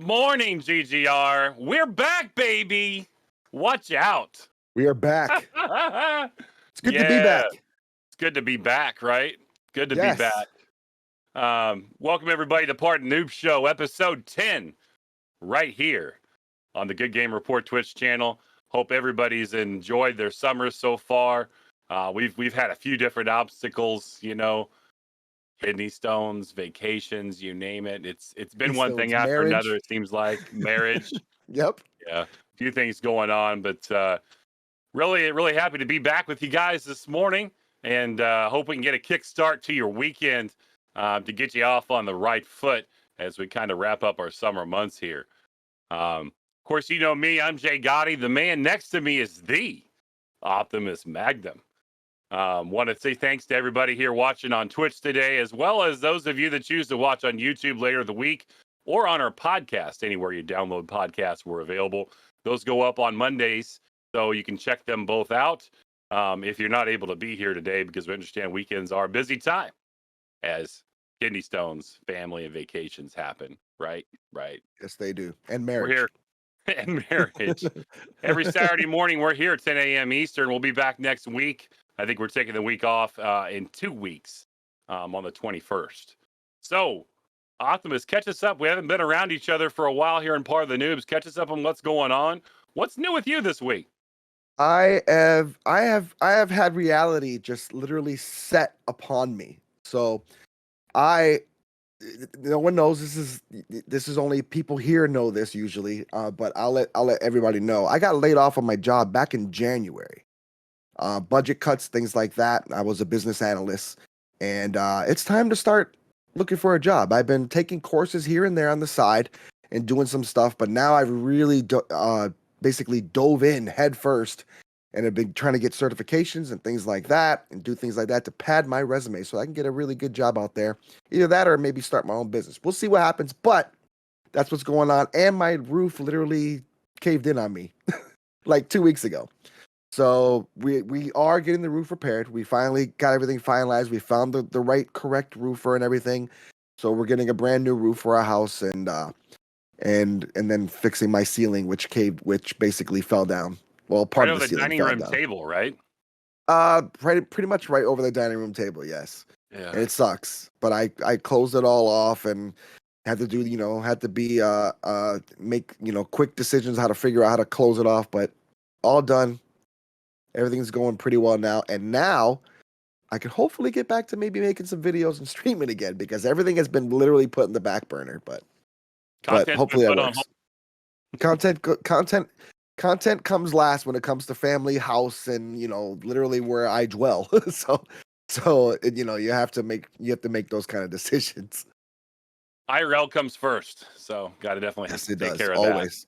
morning, GGR. We're back, baby. Watch out. We are back. It's good to be Yeah, back. It's good to be back, right? Good to be Yes. back. Welcome, everybody, to Part Noob Show, episode 10, right here on the Good Game Report Twitch channel. Hope everybody's enjoyed their summer so far. We've had a few different obstacles, kidney stones, vacations, you name it. It's been one thing after marriage. another. It seems like marriage. Yep. Yeah, a few things going on, but really happy to be back with you guys this morning, and hope we can get a kickstart to your weekend to get you off on the right foot as we kind of wrap up our summer months here. Of course, you know me. I'm JGotti. The man next to me is the Optimus Magnum. Want to say thanks to everybody here watching on Twitch today, as well as those of you that choose to watch on YouTube later in the week or on our podcast. Anywhere you download podcasts, we're available. Those go up on Mondays, so you can check them both out if you're not able to be here today, because we understand weekends are a busy time as kidney stones, family, and vacations happen. Right. Yes, they do. And marriage. We're here. And marriage. Every Saturday morning, we're here at 10 a.m. Eastern. We'll be back next week. I think we're taking the week off in 2 weeks on the 21st. So, Optimus, catch us up. We haven't been around each other for a while here in Part of the Noobs. Catch us up on what's going on. What's new with you this week? I have had reality just literally set upon me. So no one knows this is only people here know this usually, but I'll let everybody know. I got laid off on my job back in January. Budget cuts, things like that. I was a business analyst, and it's time to start looking for a job. I've been taking courses here and there on the side and doing some stuff, but now I've really basically dove in head first and have been trying to get certifications and things like that and do things like that to pad my resume so I can get a really good job out there. Either that or maybe start my own business. We'll see what happens, but that's what's going on. And my roof literally caved in on me like 2 weeks ago. So we are getting the roof repaired. We finally got everything finalized. We found the right, correct roofer and everything. So we're getting a brand new roof for our house and then fixing my ceiling, which basically fell down. Well, part right of the ceiling dining fell room down. table, right? Pretty much right over the dining room table. Yes. Yeah. And it sucks, but I closed it all off and had to do make quick decisions how to figure out how to close it off, but all done. Everything's going pretty well now, and now I can hopefully get back to maybe making some videos and streaming again, because everything has been literally put in the back burner. But hopefully that works. Content comes last when it comes to family, house, and literally where I dwell. so you have to make those kind of decisions. IRL comes first, so got to definitely take care of always.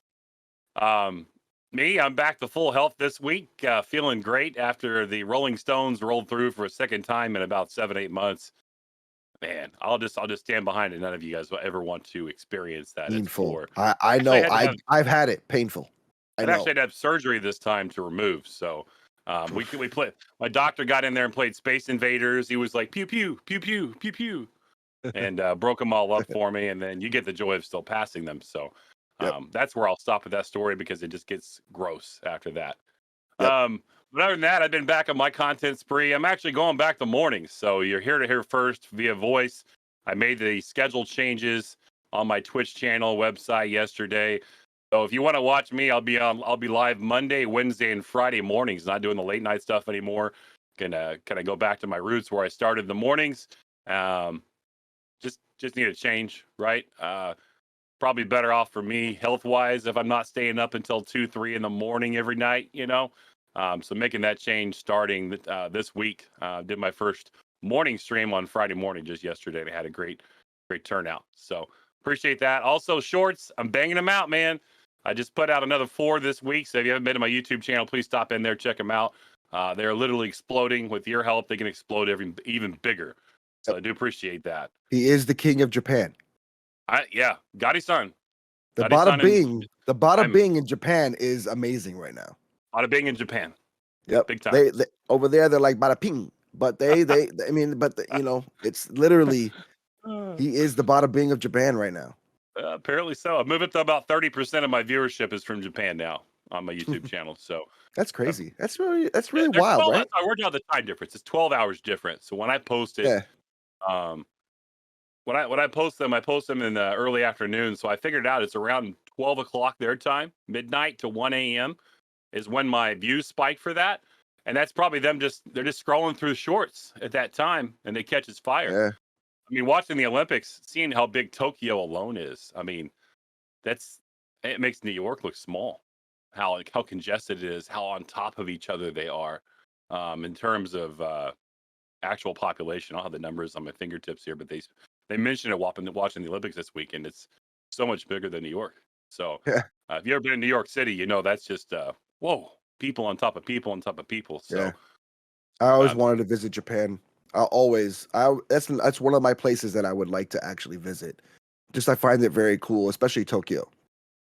That. Me, I'm back to full health this week, feeling great after the Rolling Stones rolled through for a second time in about 7-8 months. Man, I'll just stand behind it. None of you guys will ever want to experience that. Painful. I know. I've had it. Painful. I actually had to have surgery this time to remove. So we played. My doctor got in there and played Space Invaders. He was like pew pew pew pew pew pew, and broke them all up for me. And then you get the joy of still passing them. So. Yep. That's where I'll stop with that story, because it just gets gross after that. Yep. But other than that, I've been back on my content spree. I'm actually going back to mornings, so you're here to hear first via voice. I made the schedule changes on my Twitch channel website yesterday. So if you want to watch me, I'll be live Monday, Wednesday, and Friday mornings. Not doing the late night stuff anymore. Gonna kind of go back to my roots where I started the mornings. Just need a change, right? Probably better off for me health-wise if I'm not staying up until 2-3 in the morning every night, So making that change starting this week. Did my first morning stream on Friday morning just yesterday, and I had a great turnout. So appreciate that. Also, shorts, I'm banging them out, man. I just put out another 4 this week, so if you haven't been to my YouTube channel, please stop in there, check them out. They're literally exploding. With your help, they can explode even bigger. So I do appreciate that. He is the king of Japan. Gotti-san. The bada bing in Japan is amazing right now. Bada bing in Japan. Yep. Big time. They over there they're like bada ping, but it's literally he is the bada bing of Japan right now. Apparently so. I've moved up to about 30% of my viewership is from Japan now on my YouTube channel. So That's uh, crazy. That's really they're wild, 12 hours. right? I worked out the time difference. It's 12 hours different. So when I post it, Yeah. um, when I I post them in the early afternoon. So I figured out it's around 12 o'clock their time, midnight to 1 a.m. is when my views spike for that. And that's probably they're just scrolling through shorts at that time and they catches fire. Yeah. I mean, watching the Olympics, seeing how big Tokyo alone is, I mean, that's it makes New York look small. How congested it is, how on top of each other they are, in terms of actual population. I don't have the numbers on my fingertips here, but they mentioned it watching the Olympics this weekend. It's so much bigger than New York. So Yeah. if you ever been in New York City, you know that's just whoa, people on top of people on top of people. Yeah. So I always um, wanted to visit Japan. That's one of my places that I would like to actually visit. Just I find it very cool, especially Tokyo.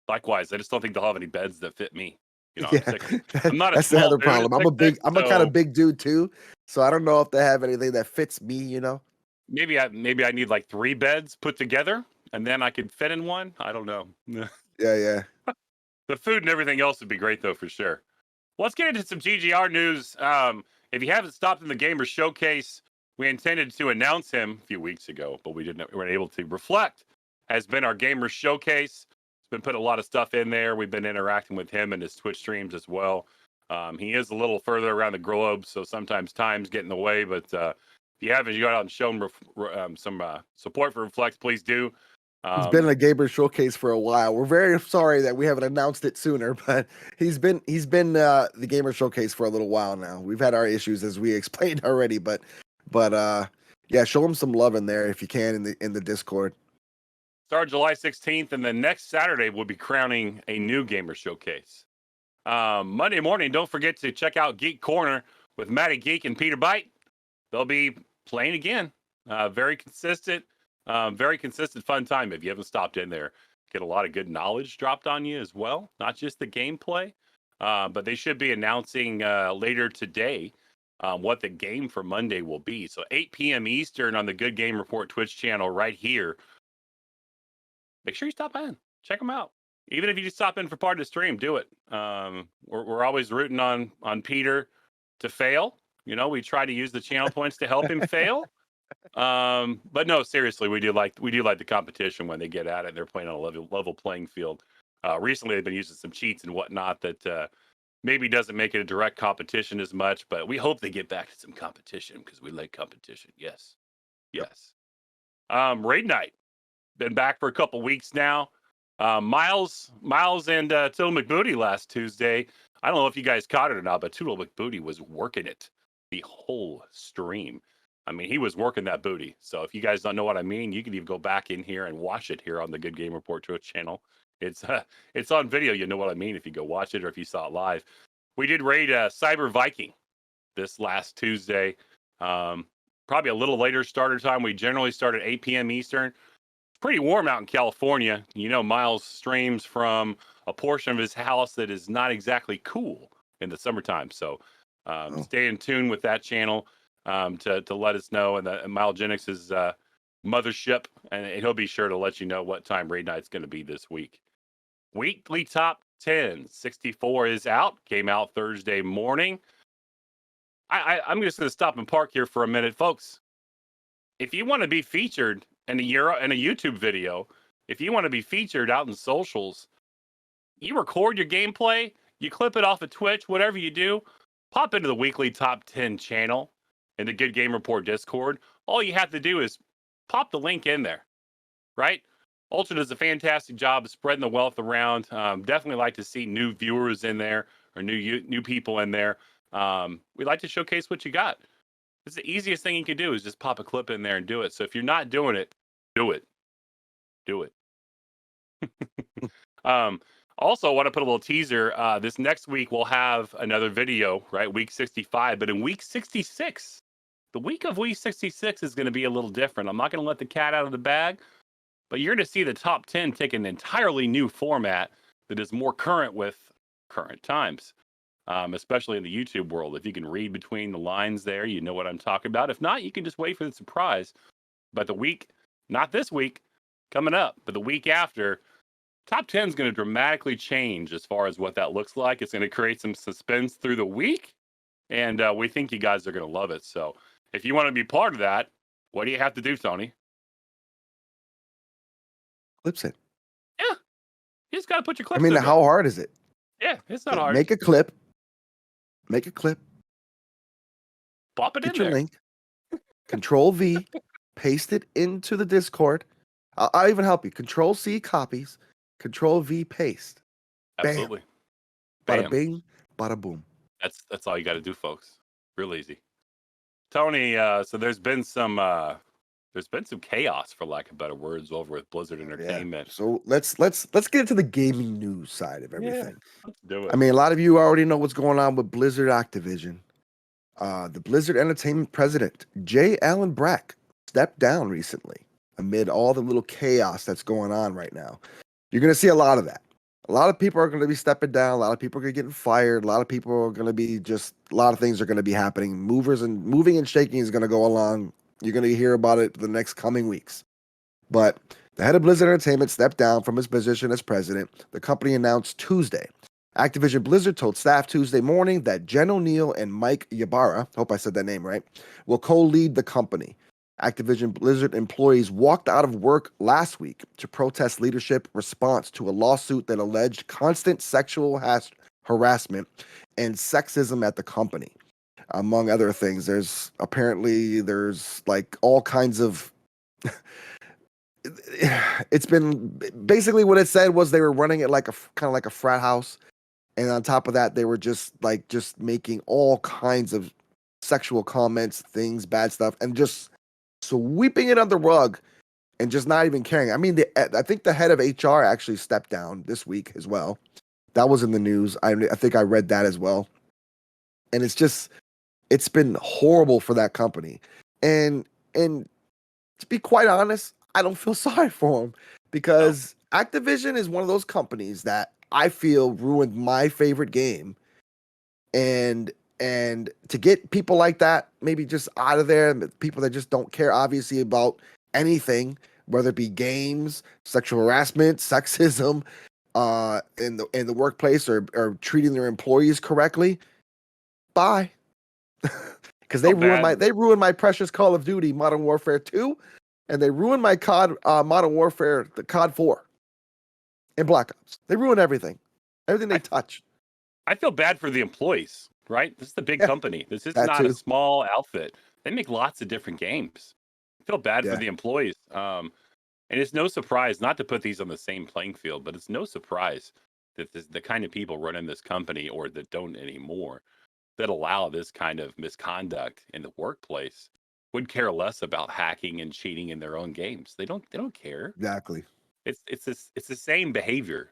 likewise, I just don't think they'll have any beds that fit me. You know, I'm Yeah, six. I'm not a that's the small other dude at problem. I'm a 6'6", big, I'm a kind of so big dude too. So I don't know if they have anything that fits me. You know? maybe I need like 3 beds put together, and then I could fit in one. I don't know. Yeah, yeah. The food and everything else would be great though, for sure. Let's get into some GGR news. If you haven't stopped in the Gamer Showcase, we intended to announce him a few weeks ago, but we weren't able to. Reflect has been our Gamer Showcase. It's been putting a lot of stuff in there. We've been interacting with him and his Twitch streams as well. He is a little further around the globe, so sometimes times get in the way. But if you haven't got out and shown some support for Reflect, please do. He's been Um, in a gamer showcase for a while. We're very sorry that we haven't announced it sooner, but he's been the gamer showcase for a little while now. We've had our issues as we explained already, but yeah, show him some love in there if you can in the Discord. Start July 16th, and then next Saturday we'll be crowning a new Gamer Showcase. Monday morning, don't forget to check out Geek Corner with Matty Geek and Peter Bite. They'll be playing again. Very consistent fun time. If you haven't stopped in there, get a lot of good knowledge dropped on you as well, not just the gameplay. But they should be announcing later today what the game for Monday will be. So 8 p.m. Eastern on the Good Game Report Twitch channel right here. Make sure you stop in, check them out. Even if you just stop in for part of the stream, do it. We're always rooting on Peter to fail. You know, we try to use the channel points to help him fail. But no, seriously, we do like the competition when they get at it. They're playing on a level playing field. Recently, they've been using some cheats and whatnot that maybe doesn't make it a direct competition as much. But we hope they get back to some competition because we like competition. Yes, Yep. yes. Raid night been back for a couple weeks now. Miles and Tootle McBooty last Tuesday. I don't know if you guys caught it or not, but Tootle McBooty was working it the whole stream. I mean, he was working that booty. So if you guys don't know what I mean, you can even go back in here and watch it here on the Good Game Report Twitch channel. It's on video. You know what I mean if you go watch it or if you saw it live. We did raid Cyber Viking this last Tuesday. Probably a little later starter time. We generally start at 8 p.m. Eastern. Pretty warm out in California. You know, Miles streams from a portion of his house that is not exactly cool in the summertime. So stay in tune with that channel to let us know. And Milegenics' mothership, and he'll be sure to let you know what time raid night's going to be this week. Weekly top 10 64 is out. Came out Thursday morning. I'm just going to stop and park here for a minute, folks. If you want to be featured in a YouTube video, if you want to be featured out in socials, you record your gameplay, you clip it off of Twitch, whatever you do, pop into the weekly top 10 channel in the Good Game Report Discord. All you have to do is pop the link in there, right? Ultra does a fantastic job of spreading the wealth around. Definitely like to see new viewers in there or new people in there. We like to showcase what you got. It's the easiest thing you can do is just pop a clip in there and do it. So if you're not doing it, do it. Do it. Also, I want to put a little teaser. This next week, we'll have another video, right? Week 65. But in week 66, the week of week 66 is going to be a little different. I'm not going to let the cat out of the bag, but you're going to see the top 10 take an entirely new format that is more current with current times. Especially in the YouTube world. If you can read between the lines there, you know what I'm talking about. If not, you can just wait for the surprise. But the week, not this week, coming up. But the week after, top 10 is going to dramatically change as far as what that looks like. It's going to create some suspense through the week, and we think you guys are going to love it. So if you want to be part of that, what do you have to do, Tony? Clips it. Yeah, you just got to put your I clips mean, in how hard is it? there. Yeah, it's not hard. Make a clip. Make a clip. Pop it Get in your there. link. Control V. Paste it into the Discord. I'll even help you. Control C copies. Control V paste. Absolutely. Bam. Bam. Bada bing. Bada boom. That's all you got to do, folks. Real easy. Tony, so there's been some chaos, for lack of better words, over with Blizzard Entertainment. Yeah. So let's get into the gaming news side of everything. Let's do it. I mean, a lot of you already know what's going on with Blizzard Activision. The Blizzard Entertainment president, J. Allen Brack, stepped down recently amid all the little chaos that's going on right now. You're going to see a lot of that. A lot of people are going to be stepping down. A lot of people are going to get fired. A lot of people are going to be a lot of things are going to be happening. Moving and shaking is going to go along. You're going to hear about it the next coming weeks. But the head of Blizzard Entertainment stepped down from his position as president. The company announced Tuesday. Activision Blizzard told staff Tuesday morning that Jen O'Neill and Mike Ybarra, hope I said that name right, will co-lead the company. Activision Blizzard employees walked out of work last week to protest leadership response to a lawsuit that alleged constant sexual harassment and sexism at the company. Among other things, there's like all kinds of it's been basically what it said was they were running it like kind of like a frat house. And on top of that, they were just making all kinds of sexual comments, things, bad stuff, and just sweeping it under the rug and just not even caring. I mean, I think the head of HR actually stepped down this week as well. That was in the news. I think I read that as well. And it's been horrible for that company. And to be quite honest, I don't feel sorry for them because Activision is one of those companies that I feel ruined my favorite game. And to get people like that maybe just out of there, people that just don't care obviously about anything, whether it be games, sexual harassment, sexism, in the workplace or treating their employees correctly, bye. Because they ruined my precious Call of Duty Modern Warfare 2, and they ruined my COD Modern Warfare, the COD 4, and Black Ops. They ruined everything they touch. I feel bad for the employees, right? This is a big company. This is not a small outfit. They make lots of different games. I feel bad for the employees. And it's no surprise, not to put these on the same playing field, but it's no surprise that the kind of people running this company, or that don't anymore, that allow this kind of misconduct in the workplace, would care less about hacking and cheating in their own games. They don't care. Exactly. It's the same behavior.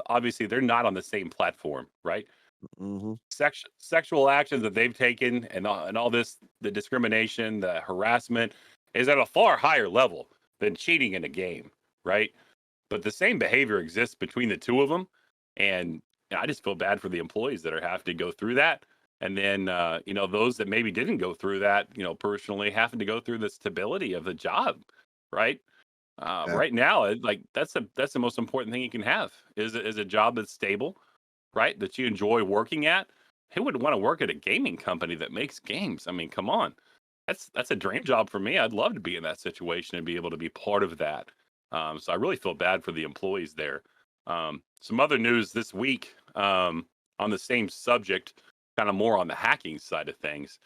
Obviously, they're not on the same platform, right? Mm-hmm. Sexual actions that they've taken, and all this, the discrimination, the harassment, is at a far higher level than cheating in a game, right? But the same behavior exists between the two of them, and I just feel bad for the employees that are having to go through that. And then, those that maybe didn't go through that, personally having to go through the stability of the job, right? Right now, that's the most important thing you can have is a job that's stable, right? That you enjoy working at. Who would want to work at a gaming company that makes games? I mean, come on, that's a dream job for me. I'd love to be in that situation and be able to be part of that. So I really feel bad for the employees there. Some other news this week on the same subject, kind of more on the hacking side of things.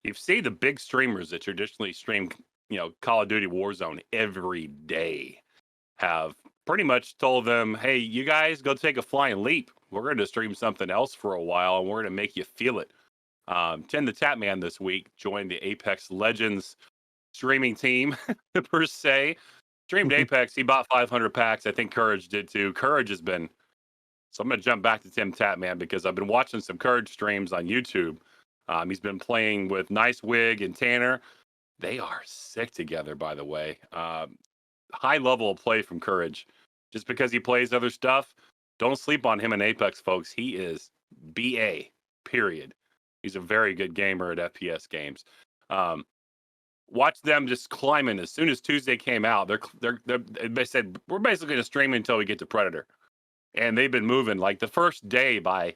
You see the big streamers that traditionally stream, Call of Duty Warzone every day, have pretty much told them, hey, you guys go take a flying leap. We're going to stream something else for a while, and we're going to make you feel it. Chen the Tatman this week joined the Apex Legends streaming team, per se. Streamed Apex. He bought 500 packs. I think Courage did too. Courage has been... So I'm going to jump back to Tim Tatman because I've been watching some Courage streams on YouTube. He's been playing with Nice Wig and Tanner. They are sick together, by the way. High level of play from Courage. Just because he plays other stuff, don't sleep on him in Apex, folks. He is BA, period. He's a very good gamer at FPS games. watch them just climbing. As soon as Tuesday came out, they said we're basically going to stream until we get to Predator, and they've been moving. Like the first day by,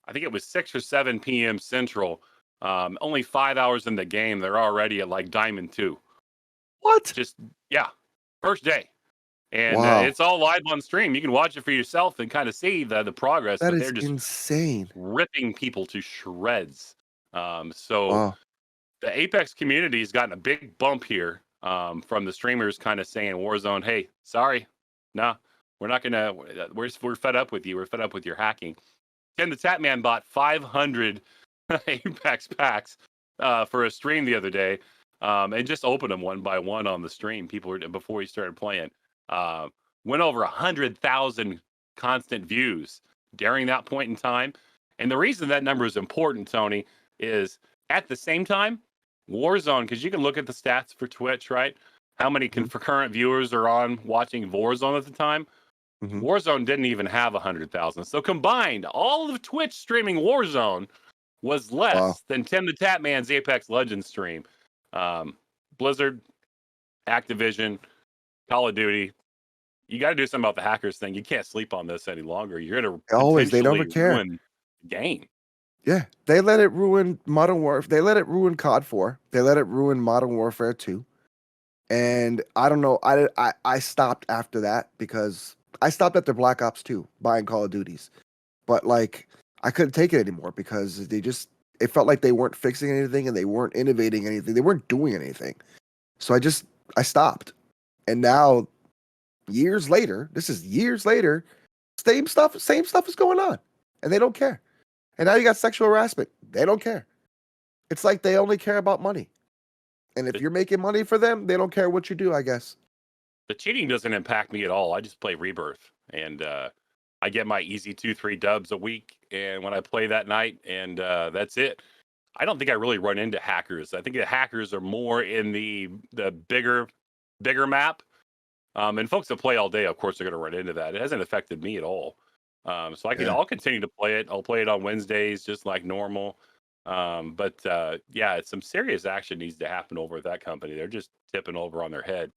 I think it was 6 or 7 p.m. Central. Only 5 hours in the game, they're already at like Diamond 2. What? Just yeah, first day. And Wow. it's all live on stream. You can watch it for yourself and kind of see the progress. That But is they're just insane. ripping people to shreds. So Wow. the Apex community has gotten a big bump here from the streamers kind of saying, Warzone, hey, sorry, nah, we're not going to, we're fed up with you. We're fed up with your hacking. Ken the Tatman bought 500 Apex packs for a stream the other day and just opened them one by one on the stream. People were, before he started playing. Went over 100,000 constant views during that point in time. And the reason that number is important, Tony, is at the same time, Warzone, because you can look at the stats for Twitch, right? How many concurrent viewers are on watching Warzone at the time? Mm-hmm. Warzone didn't even have 100,000. So combined, all of Twitch streaming Warzone was less than Tim the Tatman's Apex Legends stream. Blizzard, Activision, Call of Duty. You got to do something about the hackers thing. You can't sleep on this any longer. You're going to Always, they never potentially care. ruin the game. Yeah, they let it ruin Modern Warfare. They let it ruin COD 4. They let it ruin Modern Warfare 2. And I don't know. I stopped after that because I stopped after Black Ops 2 buying Call of Duties. But like I couldn't take it anymore because it felt like they weren't fixing anything and they weren't innovating anything. They weren't doing anything. So I stopped. And now years later, this is years later, same stuff is going on. And they don't care. And now you got sexual harassment. They don't care. It's like they only care about money. And if you're making money for them, they don't care what you do, I guess. The cheating doesn't impact me at all. I just play Rebirth. And I get my easy 2-3 dubs a week. And when I play that night, and that's it. I don't think I really run into hackers. I think the hackers are more in the bigger map. And folks that play all day, of course, are going to run into that. It hasn't affected me at all. So I'll continue to play it. I'll play it on Wednesdays, just like normal. But it's some serious action needs to happen over at that company. They're just tipping over on their head.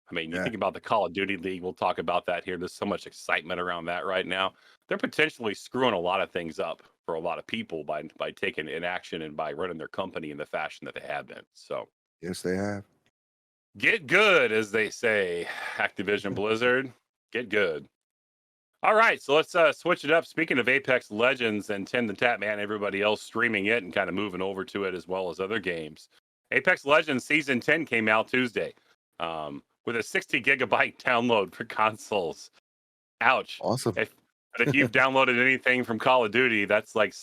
I mean, you think about the Call of Duty League. We'll talk about that here. There's so much excitement around that right now. They're potentially screwing a lot of things up for a lot of people by taking inaction and by running their company in the fashion that they have been. So yes, they have. Get good, as they say, Activision Blizzard. Get good. All right, so let's switch it up. Speaking of Apex Legends and Tim the Tatman, everybody else streaming it and kind of moving over to it as well as other games. Apex Legends Season 10 came out Tuesday with a 60 gigabyte download for consoles. Ouch. Awesome. If you've downloaded anything from Call of Duty, that's like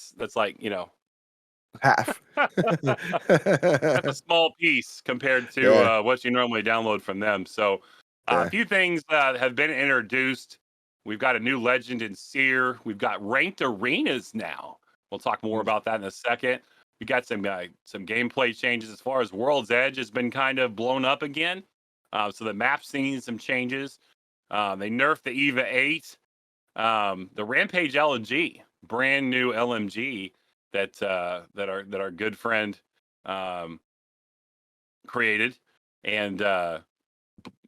half. That's a small piece compared to what you normally download from them. So a few things have been introduced. We've got a new legend in Seer. We've got ranked arenas now. We'll talk more about that in a second. We got some gameplay changes as far as World's Edge has been kind of blown up again. So the map's seeing some changes. They nerfed the EVA 8. The Rampage LMG, brand new LMG that our good friend created, and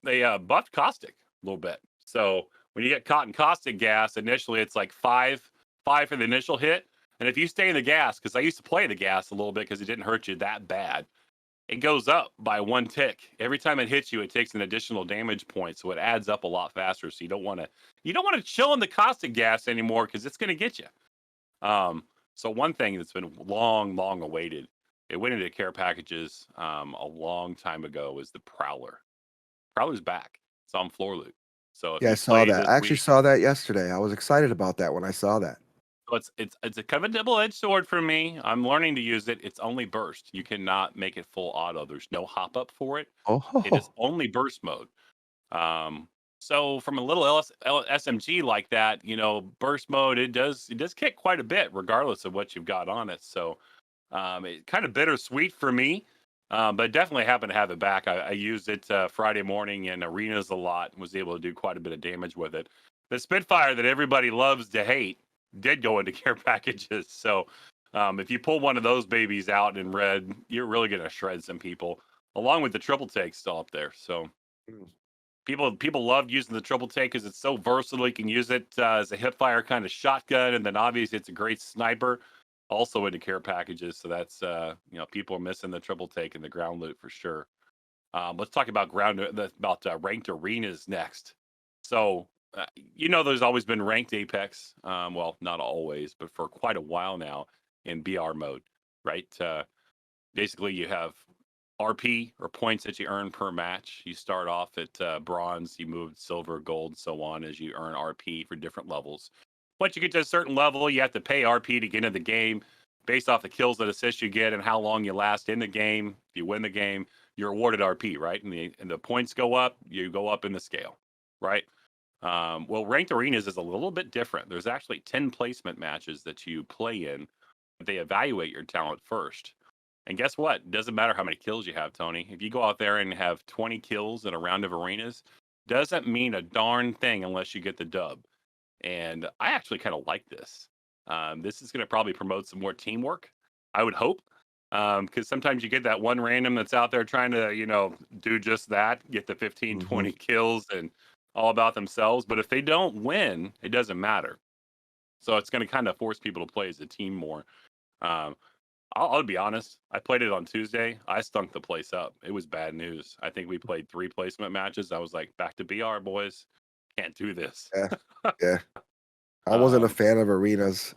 they buffed caustic a little bit. So when you get caught in caustic gas, initially it's like five for the initial hit, and if you stay in the gas, because I used to play the gas a little bit because it didn't hurt you that bad, it goes up by 1 tick. Every time it hits you, it takes an additional damage point, so it adds up a lot faster. So you don't want to chill in the caustic gas anymore because it's going to get you. So one thing that's been long awaited, it went into care packages a long time ago, was the Prowler. Prowler's back. It's on floor loot. So I saw that. I actually saw that yesterday. I was excited about that when I saw that. So it's a kind of a double-edged sword for me. I'm learning to use it. It's only burst. You cannot make it full auto. There's no hop up for it. It is only burst mode. So from a little SMG like that, burst mode, it does kick quite a bit regardless of what you've got on it. So it's kind of bittersweet for me, but definitely happen to have it back. I used it Friday morning in arenas a lot and was able to do quite a bit of damage with it. The Spitfire that everybody loves to hate did go into care packages. So if you pull one of those babies out in red, you're really going to shred some people. along with the triple take still up there. So Mm. people love using the triple take because it's so versatile. You can use it as a hip fire kind of shotgun, and then obviously it's a great sniper. Also into care packages, so that's people are missing the triple take and the ground loot for sure. Let's talk about ranked arenas next. So there's always been ranked Apex. Well, not always, but for quite a while now in BR mode, right? Basically, you have RP or points that you earn per match. You start off at bronze, you move silver, gold, so on as you earn RP for different levels. Once you get to a certain level, you have to pay RP to get into the game based off the kills that assist you get and how long you last in the game. If you win the game, you're awarded RP, right? And the points go up, you go up in the scale, right? Well, ranked arenas is a little bit different. There's actually 10 placement matches that you play in. They evaluate your talent first. And guess what? It doesn't matter how many kills you have, Tony. If you go out there and have 20 kills in a round of arenas, doesn't mean a darn thing unless you get the dub. And I actually kind of like this. This is going to probably promote some more teamwork, I would hope. Because sometimes you get that one random that's out there trying to, do just that, get the 15, 20 kills and all about themselves. But if they don't win, it doesn't matter. So it's going to kind of force people to play as a team more. I'll be honest. I played it on Tuesday. I stunk the place up. It was bad news. I think we played 3 placement matches. I was like, back to BR, boys. Can't do this. Yeah. I wasn't a fan of arenas.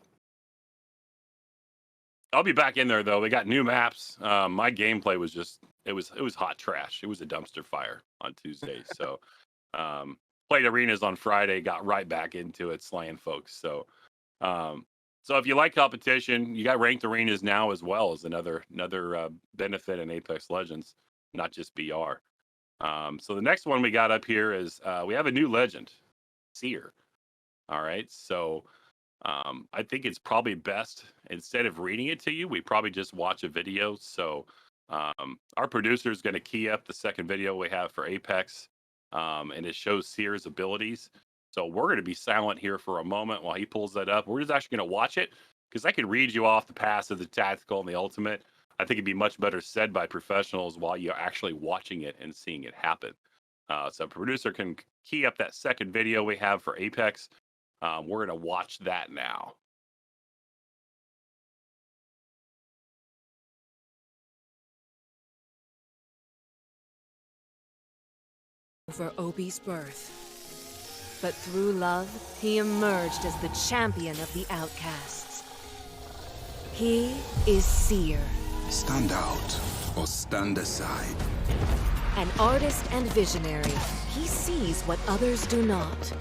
I'll be back in there though. They got new maps. My gameplay was just it was hot trash. It was a dumpster fire on Tuesday. So played arenas on Friday, got right back into it, slaying folks. So if you like competition, you got ranked arenas now as well as another benefit in Apex Legends, not just BR. So the next one we got up here is we have a new legend, Seer. All right, so I think it's probably best instead of reading it to you, we probably just watch a video. So our producer is going to key up the second video we have for Apex, and it shows Seer's abilities. So we're going to be silent here for a moment while he pulls that up. We're just actually going to watch it because I could read you off the passive, the tactical, and the ultimate. I think it'd be much better said by professionals while you're actually watching it and seeing it happen. So producer can key up that second video we have for Apex. We're going to watch that now. For Obi's birth. But through love, he emerged as the champion of the outcasts. He is Seer. Stand out or stand aside. An artist and visionary, he sees what others do not.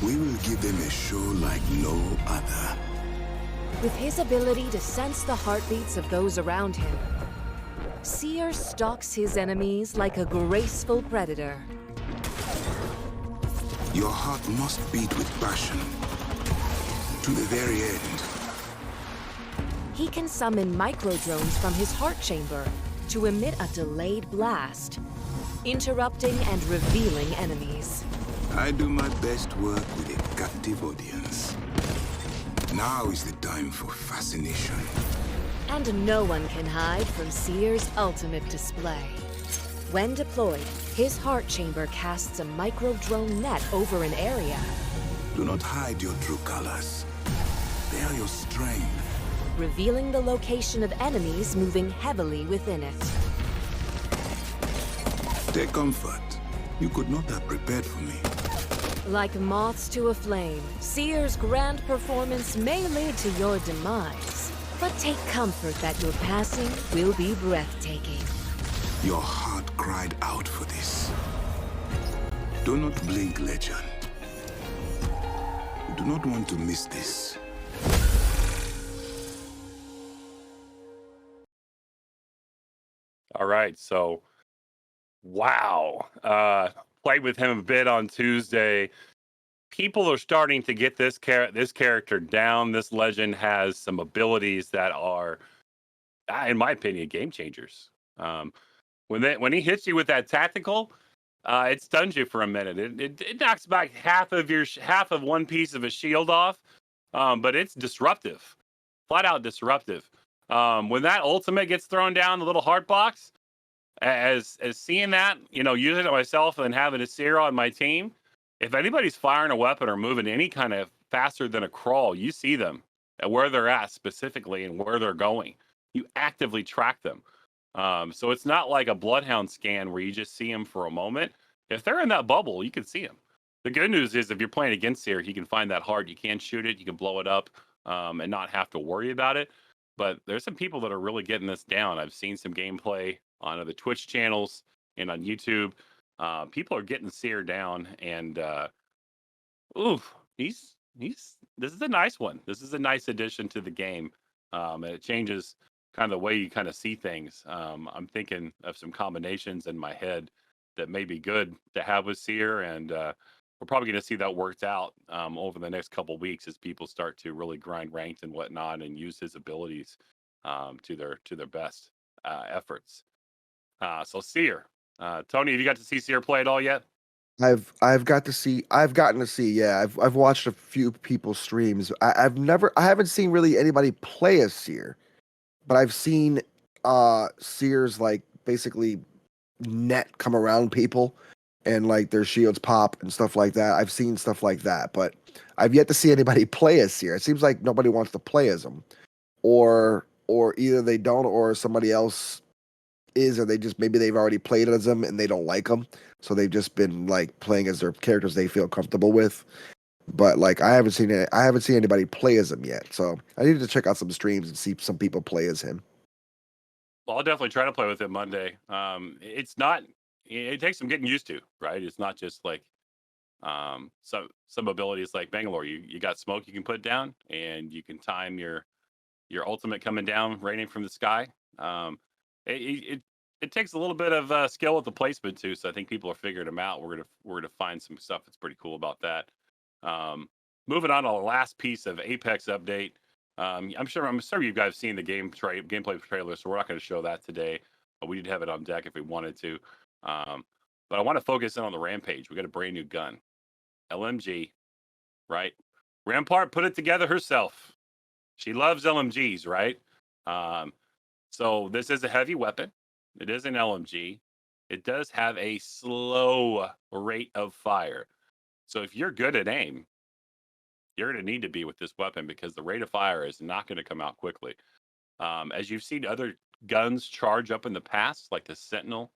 We will give them a show like no other. With his ability to sense the heartbeats of those around him, Seer stalks his enemies like a graceful predator. Your heart must beat with passion to the very end. He can summon microdrones from his heart chamber to emit a delayed blast, interrupting and revealing enemies. I do my best work with a captive audience. Now is the time for fascination. And no one can hide from Seer's ultimate display. When deployed, his heart chamber casts a micro-drone net over an area. Do not hide your true colors. They are your strength. Revealing the location of enemies moving heavily within it. Take comfort. You could not have prepared for me. Like moths to a flame, Seer's grand performance may lead to your demise. But take comfort that your passing will be breathtaking. Your heart cried out for this. Do not blink, legend. You do not want to miss this. All right, so wow. Played with him a bit on Tuesday. People are starting to get this character down. This legend has some abilities that are, in my opinion, game changers. When he hits you with that tactical, it stuns you for a minute. It knocks back half of one piece of a shield off, but it's disruptive, flat out disruptive. When that ultimate gets thrown down, the little heart box, as seeing that, using it myself and then having a seer on my team, if anybody's firing a weapon or moving any kind of faster than a crawl, you see them at where they're at specifically and where they're going. You actively track them. So it's not like a bloodhound scan where you just see them for a moment. If they're in that bubble, you can see them. The good news is if you're playing against seer, you can find that hard. You can shoot it. You can blow it up and not have to worry about it. But there's some people that are really getting this down. I've seen some gameplay on the Twitch channels and on YouTube. People are getting seer down, and this is a nice one. This is a nice addition to the game. And it changes kind of the way you kind of see things. I'm thinking of some combinations in my head that may be good to have with seer, and we're probably going to see that worked out over the next couple weeks as people start to really grind ranked and whatnot and use his abilities to their best efforts. So seer, Tony, have you got to see seer play at all yet? I've gotten to see. Yeah, I've watched a few people's streams. I haven't seen really anybody play as seer, but I've seen seers like basically net come around people and like their shields pop and stuff like that. I've seen stuff like that, but I've yet to see anybody play as seer. It seems like nobody wants to play as them, or either they don't, or somebody else is, or maybe they've already played as them and they don't like them, so they've just been like playing as their characters they feel comfortable with. But like I haven't seen anybody play as him yet, so I need to check out some streams and see some people play as him. Well, I'll definitely try to play with it Monday. It takes some getting used to, right? It's not just like some abilities like Bangalore. You got smoke you can put down, and you can time your ultimate coming down, raining from the sky. It takes a little bit of skill with the placement too. So I think people are figuring them out. We're gonna find some stuff that's pretty cool about that. Moving on to the last piece of Apex update. I'm sure you guys have seen the gameplay trailer, so we're not going to show that today. But we did have it on deck if we wanted to. But I want to focus in on the Rampage. We got a brand new gun, LMG, right? Rampart put it together herself. She loves LMGs, right? So this is a heavy weapon. It is an LMG. It does have a slow rate of fire. So if you're good at aim, you're going to need to be with this weapon because the rate of fire is not going to come out quickly. As you've seen other guns charge up in the past, like the Sentinel,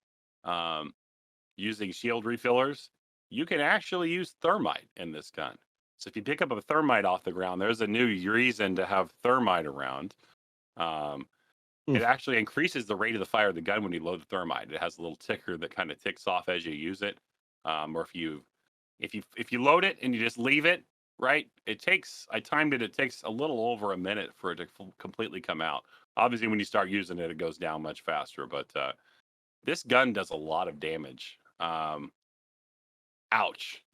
using shield refillers, you can actually use thermite in this gun. So if you pick up a thermite off the ground, there's a new reason to have thermite around. It actually increases the rate of the fire of the gun when you load the thermite. It has a little ticker that kind of ticks off as you use it. Or if you load it and you just leave it, right? I timed it. It takes a little over a minute for it to completely come out. Obviously, when you start using it, it goes down much faster. But this gun does a lot of damage. Ouch!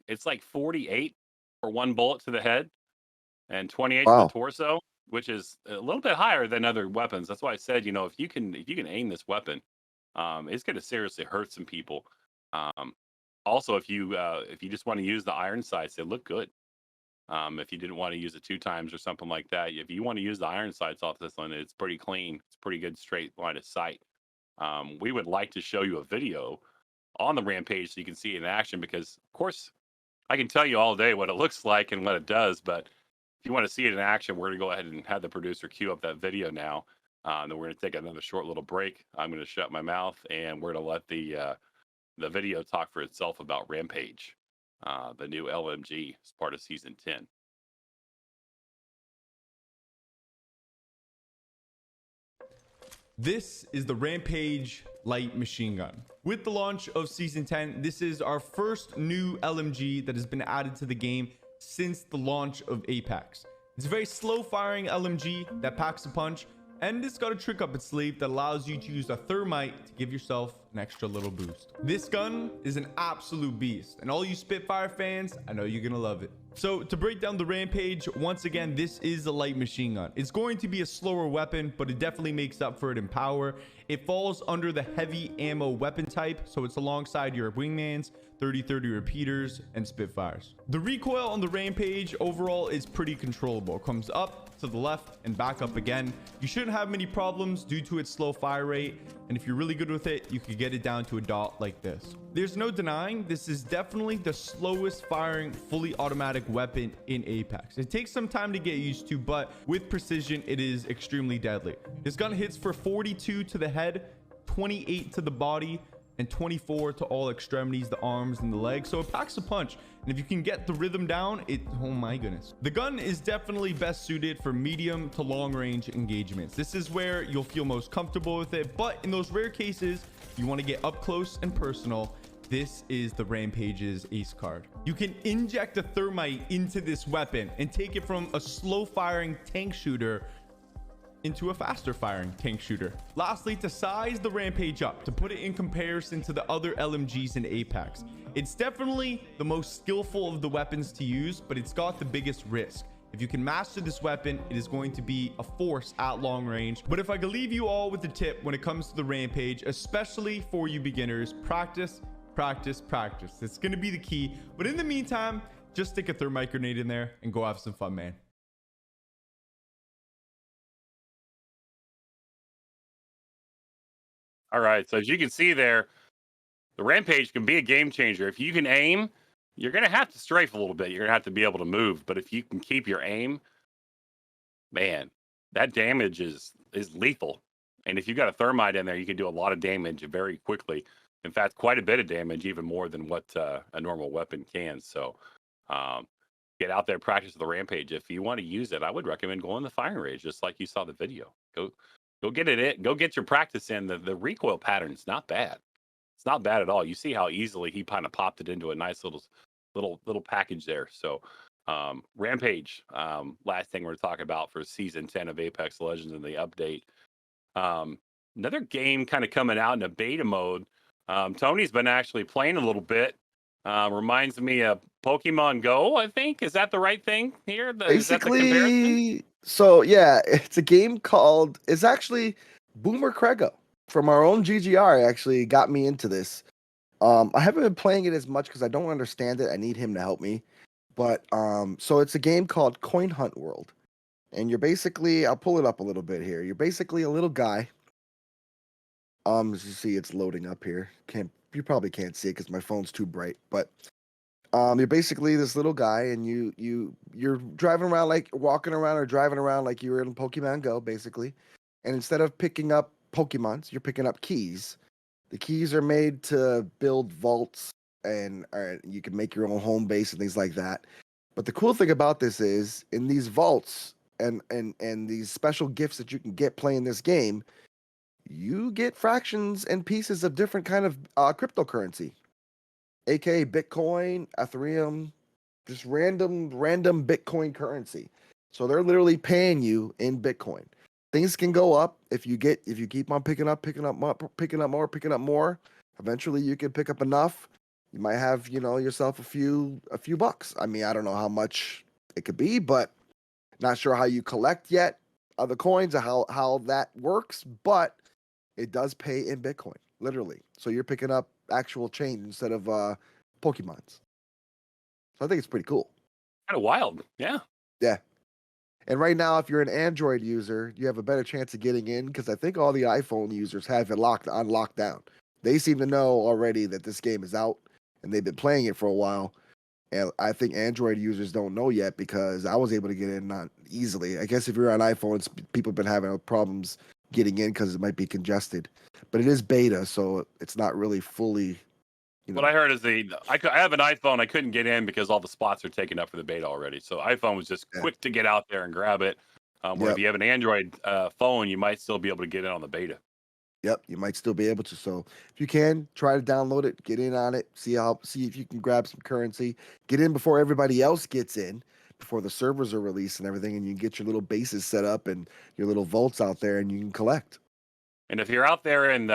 It's like 48 for one bullet to the head, and 28 to the torso, which is a little bit higher than other weapons. That's why I said, if you can aim this weapon, it's going to seriously hurt some people. Also, if you just want to use the iron sights, they look good. If you didn't want to use it 2 times or something like that, if you want to use the iron sights off this one, it's pretty clean. It's pretty good straight line of sight. We would like to show you a video on the Rampage so you can see it in action, because of course I can tell you all day what it looks like and what it does, but if you want to see it in action, we're going to go ahead and have the producer queue up that video now. Then we're going to take another short little break. I'm going to shut my mouth, and we're going to let the video talk for itself about Rampage, the new LMG as part of Season 10. This is the Rampage light machine gun. With the launch of Season 10, this is our first new LMG that has been added to the game since the launch of Apex. It's a very slow firing LMG that packs a punch, and it's got a trick up its sleeve that allows you to use a thermite to give yourself an extra little boost. This gun is an absolute beast, and all you Spitfire fans, I know you're gonna love it. So to break down the Rampage, once again, this is a light machine gun. It's going to be a slower weapon, but it definitely makes up for it in power. It falls under the heavy ammo weapon type, so it's alongside your wingmans, 30-30 repeaters, and Spitfires. The recoil on the Rampage overall is pretty controllable. It comes up, to the left, and back up again. You shouldn't have many problems due to its slow fire rate, and if you're really good with it, you could get it down to a dot like this. There's no denying this is definitely the slowest firing fully automatic weapon in Apex. It takes some time to get used to, but with precision, it is extremely deadly. This gun hits for 42 to the head, 28 to the body, and 24 to all extremities, the arms and the legs. So it packs a punch. And if you can get the rhythm down, oh my goodness. The gun is definitely best suited for medium to long range engagements. This is where you'll feel most comfortable with it. But in those rare cases, you want to get up close and personal, this is the Rampage's ace card. You can inject a thermite into this weapon and take it from a slow firing tank shooter into a faster firing tank shooter. Lastly, to size the Rampage up, to put it in comparison to the other LMGs in Apex, it's definitely the most skillful of the weapons to use, but it's got the biggest risk. If you can master this weapon, it is going to be a force at long range. But if I could leave you all with a tip when it comes to the Rampage, especially for you beginners, practice, practice, practice. It's going to be the key. But in the meantime, just stick a thermite grenade in there and go have some fun, man. All right, so as you can see there, the Rampage can be a game changer. If you can aim, you're going to have to strafe a little bit. You're going to have to be able to move. But if you can keep your aim, man, that damage is lethal. And if you've got a thermite in there, you can do a lot of damage very quickly. In fact, quite a bit of damage, even more than what a normal weapon can. So get out there, practice the Rampage. If you want to use it, I would recommend going the firing range, just like you saw the video. Go get it in. Go get your practice in. The recoil pattern's not bad. It's not bad at all. You see how easily he kind of popped it into a nice little package there. So Rampage, last thing we're talking about for season 10 of Apex Legends and the update. Another game kind of coming out in a beta mode. Tony's been actually playing a little bit. Reminds me of Pokemon Go, I think. Is that the right thing here? Basically, so yeah, it's a game called, it's actually Boomer Krego from our own GGR actually got me into this. I haven't been playing it as much because I don't understand it. I need him to help me. But so it's a game called Coin Hunt World. And you're basically, I'll pull it up a little bit here. You're basically a little guy. As you see, it's loading up here. You probably can't see it because my phone's too bright. But you're basically this little guy, and you're driving around, like walking around or driving around like you were in Pokemon Go, basically. And instead of picking up Pokemons, you're picking up keys. The keys are made to build vaults, and you can make your own home base and things like that. But the cool thing about this is, in these vaults and these special gifts that you can get playing this game, you get fractions and pieces of different kind of cryptocurrency, aka Bitcoin, Ethereum, just random Bitcoin currency. So they're literally paying you in Bitcoin. Things can go up if you keep on picking up more. Eventually, you can pick up enough. You might have yourself a few bucks. I mean, I don't know how much it could be, but not sure how you collect yet the coins or how that works. But it does pay in Bitcoin, literally. So you're picking up actual change instead of Pokemons. So I think it's pretty cool. Kind of wild, yeah. Yeah. And right now, if you're an Android user, you have a better chance of getting in because I think all the iPhone users have it on lockdown. They seem to know already that this game is out, and they've been playing it for a while. And I think Android users don't know yet because I was able to get in not easily. I guess if you're on iPhones, people have been having problems getting in because it might be congested. But it is beta, so it's not really fully. What I heard is I have an iPhone. I couldn't get in because all the spots are taken up for the beta already. So iPhone was just quick to get out there and grab it. Where if you have an Android phone, you might still be able to get in on the beta. Yep, you might still be able to. So if you can, try to download it, get in on it, see if you can grab some currency, get in before everybody else gets in, before the servers are released and everything, and you can get your little bases set up and your little vaults out there, and you can collect. And if you're out there in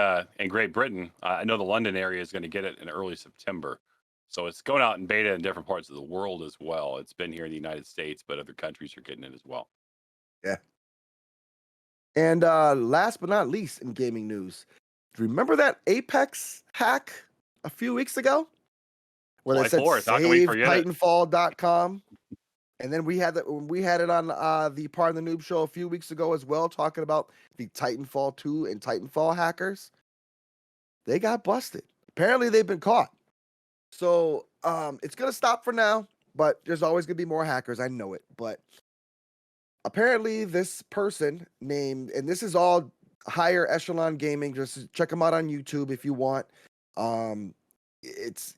Great Britain, I know the London area is going to get it in early September. So it's going out in beta in different parts of the world as well. It's been here in the United States, but other countries are getting it as well. Yeah. And last but not least in gaming news, remember that Apex hack a few weeks ago? Where they said save Titanfall.com? And then we had it on the Part of the Noob show a few weeks ago as well, talking about the Titanfall 2 and Titanfall hackers. they got busted. Apparently, they've been caught. So it's gonna stop for now, but there's always gonna be more hackers. I know it, but apparently this person named, and this is all higher echelon gaming. Just check them out on YouTube if you want. It's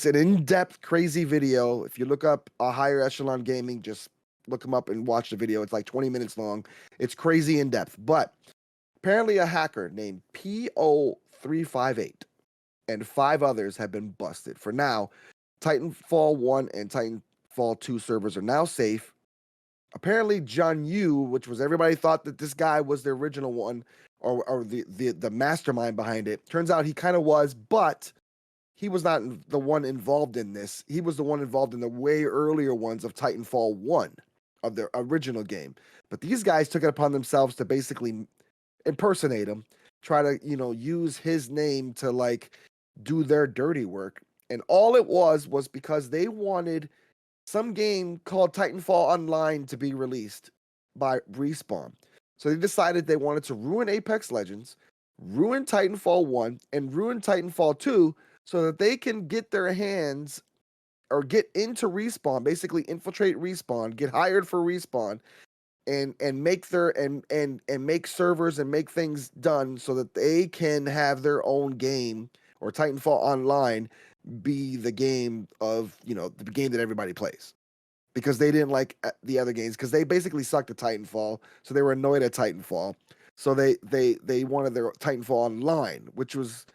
an in-depth, crazy video. If you look up a higher echelon gaming, just look them up and watch the video. It's like 20 minutes long. It's crazy in depth. But apparently a hacker named PO358 and 5 others have been busted. For now, Titanfall 1 and Titanfall 2 servers are now safe. Apparently John Yu, which was everybody thought that this guy was the original one or the mastermind behind it. Turns out he kind of was, but he was not the one involved in this. He was the one involved in the way earlier ones of Titanfall 1 of the original game. But these guys took it upon themselves to basically impersonate him, try to, use his name to like do their dirty work. And all it was because they wanted some game called Titanfall Online to be released by Respawn. So they decided they wanted to ruin Apex Legends, ruin Titanfall 1, and ruin Titanfall 2 so that they can get their hands or get into Respawn, basically infiltrate Respawn, get hired for Respawn, and make their and make servers and make things done so that they can have their own game, or Titanfall Online be the game of, the game that everybody plays. Because they didn't like the other games, because they basically sucked at Titanfall, so they were annoyed at Titanfall. So they wanted their Titanfall Online, which was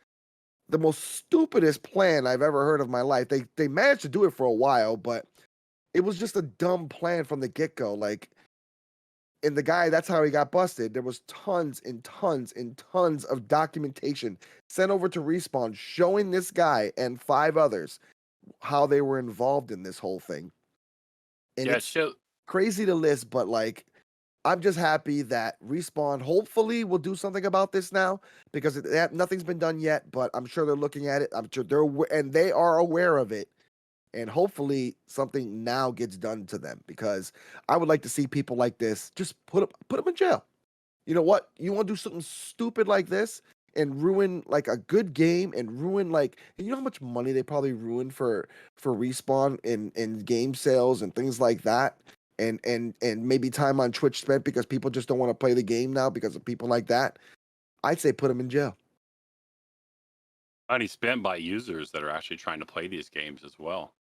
the most stupidest plan I've ever heard of in my life. They managed to do it for a while, but it was just a dumb plan from the get-go. Like, and the guy, that's how he got busted. There was tons and tons and tons of documentation sent over to Respawn showing this guy and 5 others how they were involved in this whole thing. And Yeah, it's crazy to list, but like, I'm just happy that Respawn hopefully will do something about this now, because nothing's been done yet, but I'm sure they're looking at it. I'm sure they are aware of it. And hopefully something now gets done to them, because I would like to see people like this just put them in jail. You know what? You want to do something stupid like this and ruin like a good game and ruin and you know how much money they probably ruined for Respawn in game sales and things like that. And maybe time on Twitch spent because people just don't want to play the game now because of people like that. I'd say put them in jail. Money spent by users that are actually trying to play these games as well.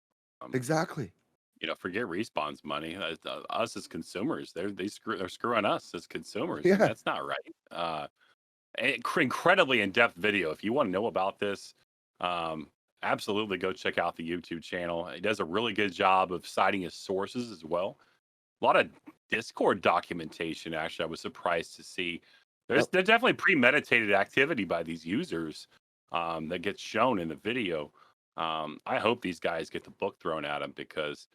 Exactly. Forget Respawn's money. Us as consumers, they're screwing us as consumers. Yeah. And that's not right. Incredibly in-depth video. If you want to know about this, absolutely go check out the YouTube channel. He does a really good job of citing his sources as well. A lot of Discord documentation, actually, I was surprised to see. There's definitely premeditated activity by these users that gets shown in the video. I hope these guys get the book thrown at them, because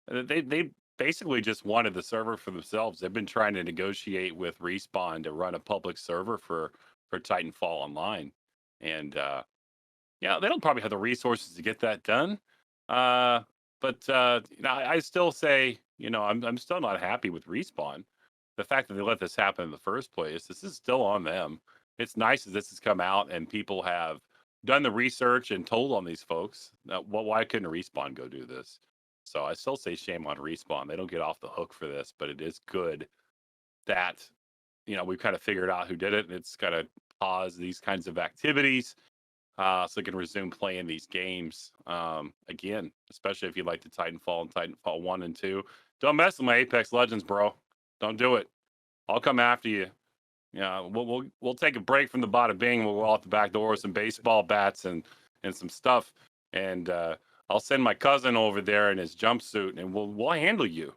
they basically just wanted the server for themselves. They've been trying to negotiate with Respawn to run a public server for Titanfall Online. And they don't probably have the resources to get that done. But I still say, I'm still not happy with Respawn. The fact that they let this happen in the first place, this is still on them. It's nice that this has come out and people have done the research and told on these folks. Why couldn't Respawn go do this? So I still say shame on Respawn. They don't get off the hook for this, but it is good that, we've kind of figured out who did it, and it's kind of paused these kinds of activities so they can resume playing these games again, especially if you like the Titanfall and Titanfall 1 and 2. Don't mess with my Apex Legends, bro. Don't do it. I'll come after you. Yeah, we'll take a break from the bada bing. We'll go out the back door with some baseball bats and some stuff, and I'll send my cousin over there in his jumpsuit, and we'll handle you.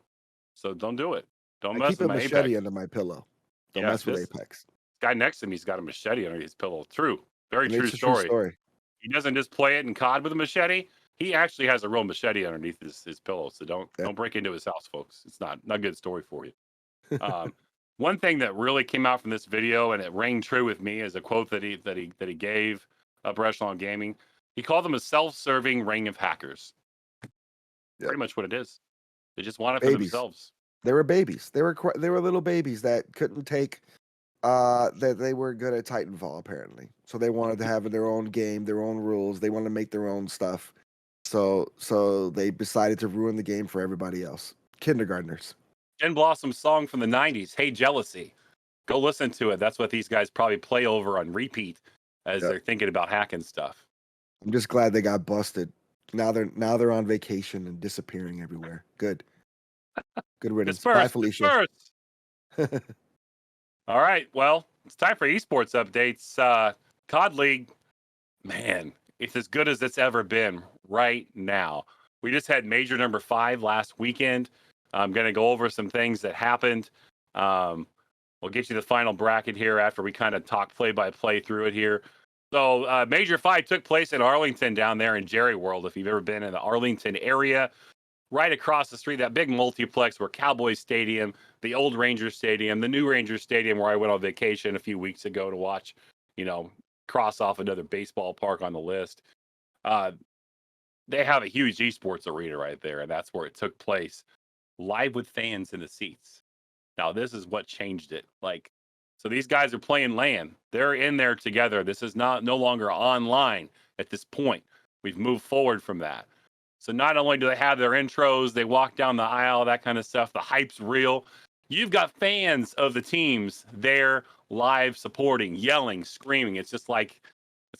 So don't do it. Don't mess with my Apex. Keep a machete under my pillow. Don't mess with Apex. Guy next to me's got a machete under his pillow. True, very true story. He doesn't just play it in COD with a machete. He actually has a real machete underneath his pillow. So don't break into his house, folks. It's not a good story for you. One thing that really came out from this video, and it rang true with me, is a quote that he gave Upper Echelon Gaming. He called them a self-serving ring of hackers. Pretty much what it is. They just want it for themselves. They were babies. They were little babies that couldn't take They were good at Titanfall apparently, so they wanted to have their own game, their own rules. They wanted to make their own stuff. So they decided to ruin the game for everybody else. Kindergartners. Jen Blossom's song from the 90s, Hey Jealousy. Go listen to it. That's what these guys probably play over on repeat as they're thinking about hacking stuff. I'm just glad they got busted. Now they're on vacation and disappearing everywhere. Good. Good riddance. Bye, Felicia. All right. Well, it's time for esports updates. COD League, man, it's as good as it's ever been right now. We just had major number 5 last weekend. I'm going to go over some things that happened. We'll get you the final bracket here after we kind of talk play-by-play through it here. So major 5 took place in Arlington down there in Jerry World. If you've ever been in the Arlington area, right across the street, that big multiplex where Cowboys Stadium, the old Ranger Stadium, the new Ranger Stadium where I went on vacation a few weeks ago to watch, cross off another baseball park on the list. They have a huge esports arena right there, and that's where it took place. Live with fans in the seats. Now, this is what changed it. So these guys are playing LAN. They're in there together. This is no longer online at this point. We've moved forward from that. So not only do they have their intros, they walk down the aisle, that kind of stuff. The hype's real. You've got fans of the teams there live supporting, yelling, screaming. It's just like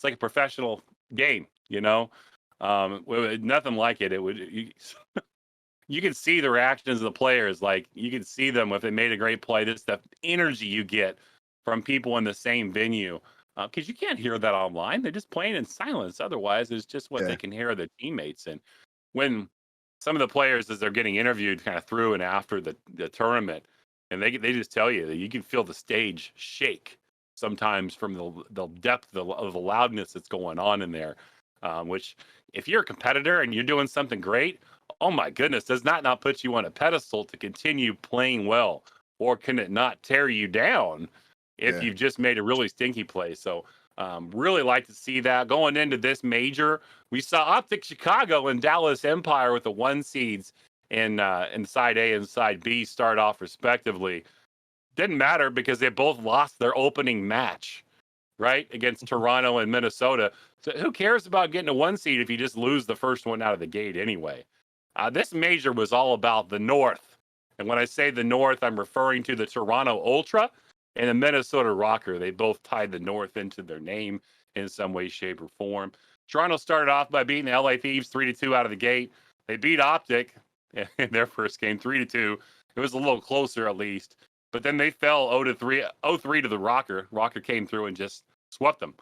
a professional game, nothing like it. It would you can see the reactions of the players. You can see them if they made a great play. This the energy you get from people in the same venue. Because you can't hear that online. They're just playing in silence. Otherwise, it's just what they can hear of their teammates. And when some of the players, as they're getting interviewed kind of through and after the tournament, and they just tell you that you can feel the stage shake sometimes from the depth of the loudness that's going on in there, which if you're a competitor and you're doing something great, oh my goodness, does that not put you on a pedestal to continue playing well? Or can it not tear you down if you've just made a really stinky play? So really like to see that. Going into this major, we saw Optic Chicago and Dallas Empire with the 1 seeds in side A and side B start off respectively. Didn't matter because they both lost their opening match, right, against Toronto and Minnesota. So who cares about getting a 1 seed if you just lose the first one out of the gate anyway? This major was all about the North. And when I say the North, I'm referring to the Toronto Ultra and the Minnesota Rocker. They both tied the North into their name in some way, shape, or form. Toronto started off by beating the LA Thieves 3-2 out of the gate. They beat Optic in their first game 3-2. It was a little closer at least. But then they fell 0-3 to the Rocker. Rocker came through and just swept them.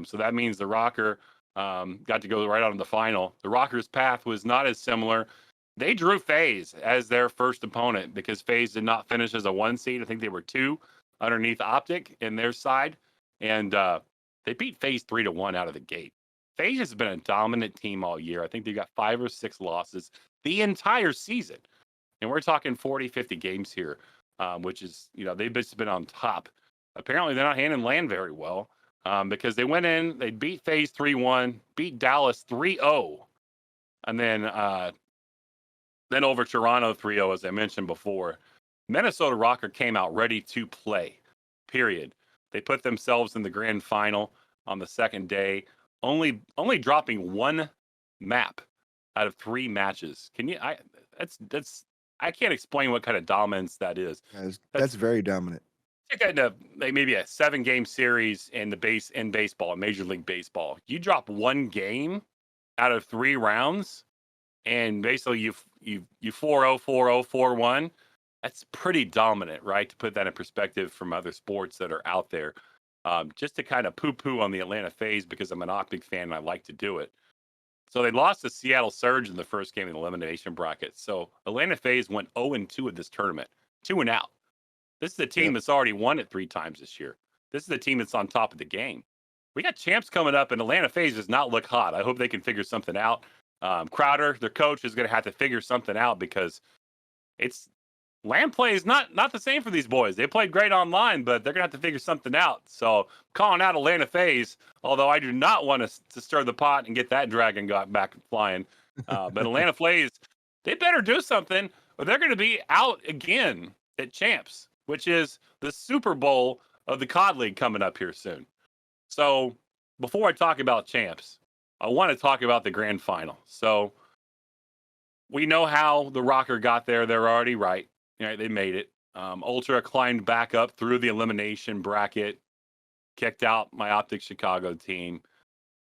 So that means the Rocker got to go right on to the final. The Rockers' path was not as similar. They drew FaZe as their first opponent because FaZe did not finish as a 1 seed. I think they were 2 underneath Optic in their side. And they beat FaZe 3-1 out of the gate. FaZe has been a dominant team all year. I think they've got 5 or 6 losses the entire season. And we're talking 40, 50 games here, which is, they've just been on top. Apparently, they're not handling LAN very well. Because they went in, they beat FaZe 3-1, beat Dallas 3-0, and then over Toronto 3-0, as I mentioned before. Minnesota Rocker came out ready to play, period. They put themselves in the grand final on the second day, only dropping 1 map out of 3 matches. I can't explain what kind of dominance that is. That's very dominant. Take that into maybe a 7-game series in baseball, in Major League Baseball. You drop 1 game out of 3 rounds, and basically you 4-0, 4-0, 4-1. That's pretty dominant, right? To put that in perspective from other sports that are out there. Just to kind of poo-poo on the Atlanta FaZe because I'm an Optic fan and I like to do it. So they lost to Seattle Surge in the first game in the elimination bracket. So Atlanta FaZe went 0-2 at this tournament, 2-0. This is a team that's already won it 3 times this year. This is the team that's on top of the game. We got champs coming up, and Atlanta FaZe does not look hot. I hope they can figure something out. Crowder, their coach, is going to have to figure something out because LAN play is not the same for these boys. They played great online, but they're going to have to figure something out. So calling out Atlanta FaZe, although I do not want to stir the pot and get that dragon got back flying. But Atlanta FaZe, they better do something, or they're going to be out again at champs, which is the Super Bowl of the COD League coming up here soon. So before I talk about champs, I want to talk about the grand final. So we know how the Rocker got there. They're already right. They made it. Ultra climbed back up through the elimination bracket, kicked out my Optic Chicago team,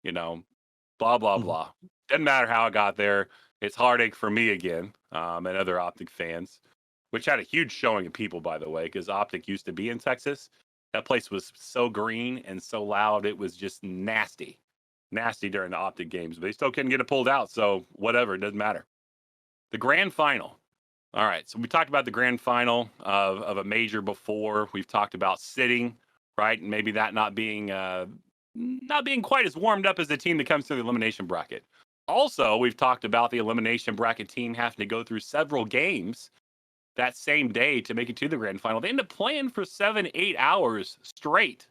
blah, blah, blah. Doesn't matter how I got there. It's heartache for me again, and other Optic fans, which had a huge showing of people, by the way, because Optic used to be in Texas. That place was so green and so loud. It was just nasty during the Optic games, but they still couldn't get it pulled out. So whatever, it doesn't matter. The grand final. All right. So we talked about the grand final of a major before. We've talked about sitting, right? And maybe that not being quite as warmed up as the team that comes through the elimination bracket. Also, we've talked about the elimination bracket team having to go through several games that same day to make it to the grand final. They end up playing for 7-8 hours straight,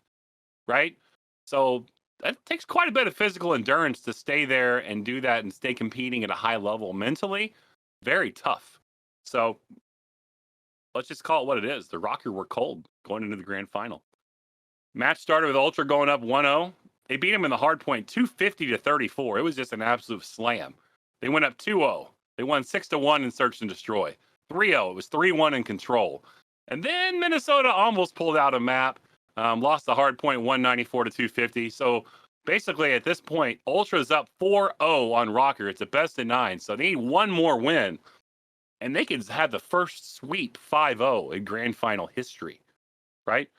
right? So that takes quite a bit of physical endurance to stay there and do that and stay competing at a high level mentally. Very tough. So let's just call it what it is. The Rocker were cold going into the grand final. Match started with Ultra going up 1-0. They beat him in the hard point 250-34. It was just an absolute slam. They went up 2-0. They won 6-1 in Search and Destroy. 3-0. It was 3-1 in Control. And then Minnesota almost pulled out a map. Lost the hard point 194-250. So basically at this point, Ultra's up 4-0 on Rocker. It's a best of 9. So they need one more win. And they could have the first sweep 5-0 in grand final history, right?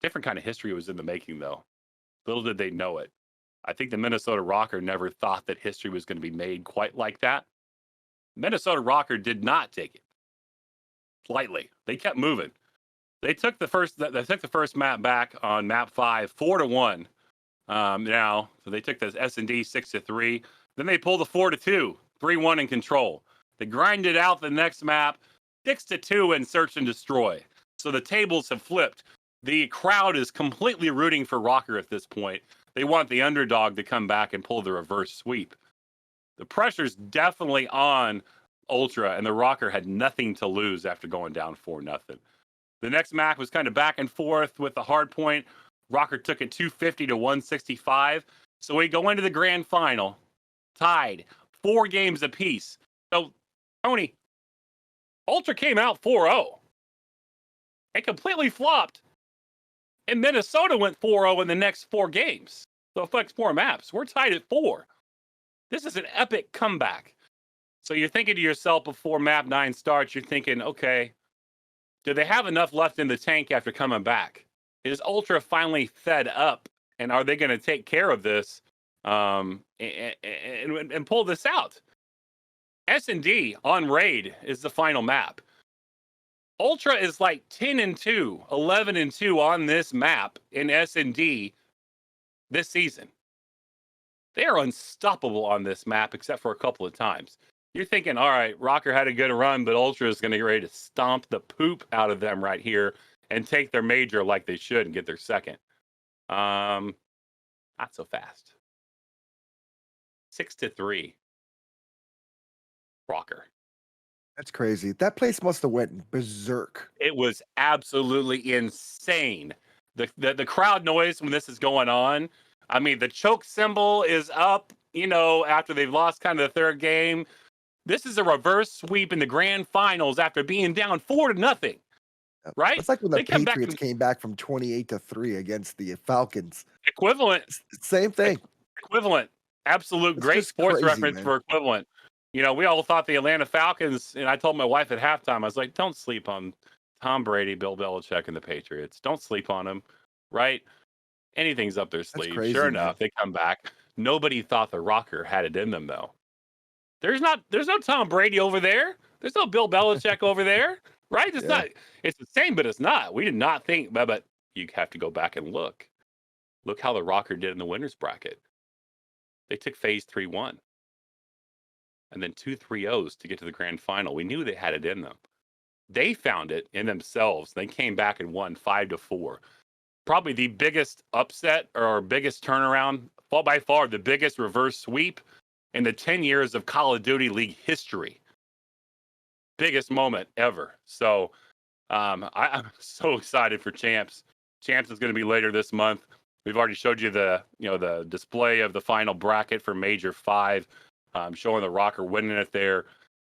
Different kind of history was in the making, though. Little did they know it. I think the Minnesota Rocker never thought that history was going to be made quite like that. Minnesota Rocker did not take it lightly. They kept moving. They took the first map back on map 5, 4-1. Now, so they took the S&D 6-3. Then they pulled a 4-2, 3-1 in Control. They grinded out the next map, 6-2 in Search and Destroy. So the tables have flipped. The crowd is completely rooting for Rocker at this point. They want the underdog to come back and pull the reverse sweep. The pressure's definitely on Ultra, and the Rocker had nothing to lose after going down 4-0. The next map was kind of back and forth with the hard point. Rocker took it 250-165. So we go into the grand final, tied, 4 games apiece. So, Tony, Ultra came out 4-0 and completely flopped. And Minnesota went 4-0 in the next 4 games. So it affects 4 maps. We're tied at 4. This is an epic comeback. So you're thinking to yourself before map 9 starts, you're thinking, okay, do they have enough left in the tank after coming back? Is Ultra finally fed up? And are they going to take care of this and pull this out? S&D on Raid is the final map. Ultra is like 10-2, 11-2 on this map in S&D this season. They are unstoppable on this map, except for a couple of times. You're thinking, all right, Rocker had a good run, but Ultra is going to get ready to stomp the poop out of them right here and take their major like they should and get their second. Not so fast. 6-3. Rocker. That's crazy. That place must have went berserk. It was absolutely insane. The crowd noise when this is going on. I mean, the choke symbol is up, after they've lost kind of the third game. This is a reverse sweep in the grand finals after being down 4-0. Right? It's like when the Patriots came back from 28-3 against the Falcons. Equivalent. Same thing. Equivalent. Absolute great sports reference for equivalent. We all thought the Atlanta Falcons, and I told my wife at halftime, I was like, don't sleep on Tom Brady, Bill Belichick, and the Patriots. Don't sleep on them, right? Anything's up their sleeve. Crazy, sure man. enough, they come back. Nobody thought the Rocker had it in them, though. There's no Tom Brady over there. There's no Bill Belichick over there, right? It's not. It's the same, but it's not. We did not think, but you have to go back and look. Look how the Rocker did in the winners bracket. They took phase 3-1. And then 2 3-0s to get to the grand final. We knew they had it in them. They found it in themselves. They came back and won 5-4. Probably the biggest upset or biggest turnaround, by far the biggest reverse sweep in the 10 years of Call of Duty League history. Biggest moment ever. So I'm so excited for champs. Champs is going to be later this month. We've already showed you the display of the final bracket for Major 5, showing the Rocker winning it there.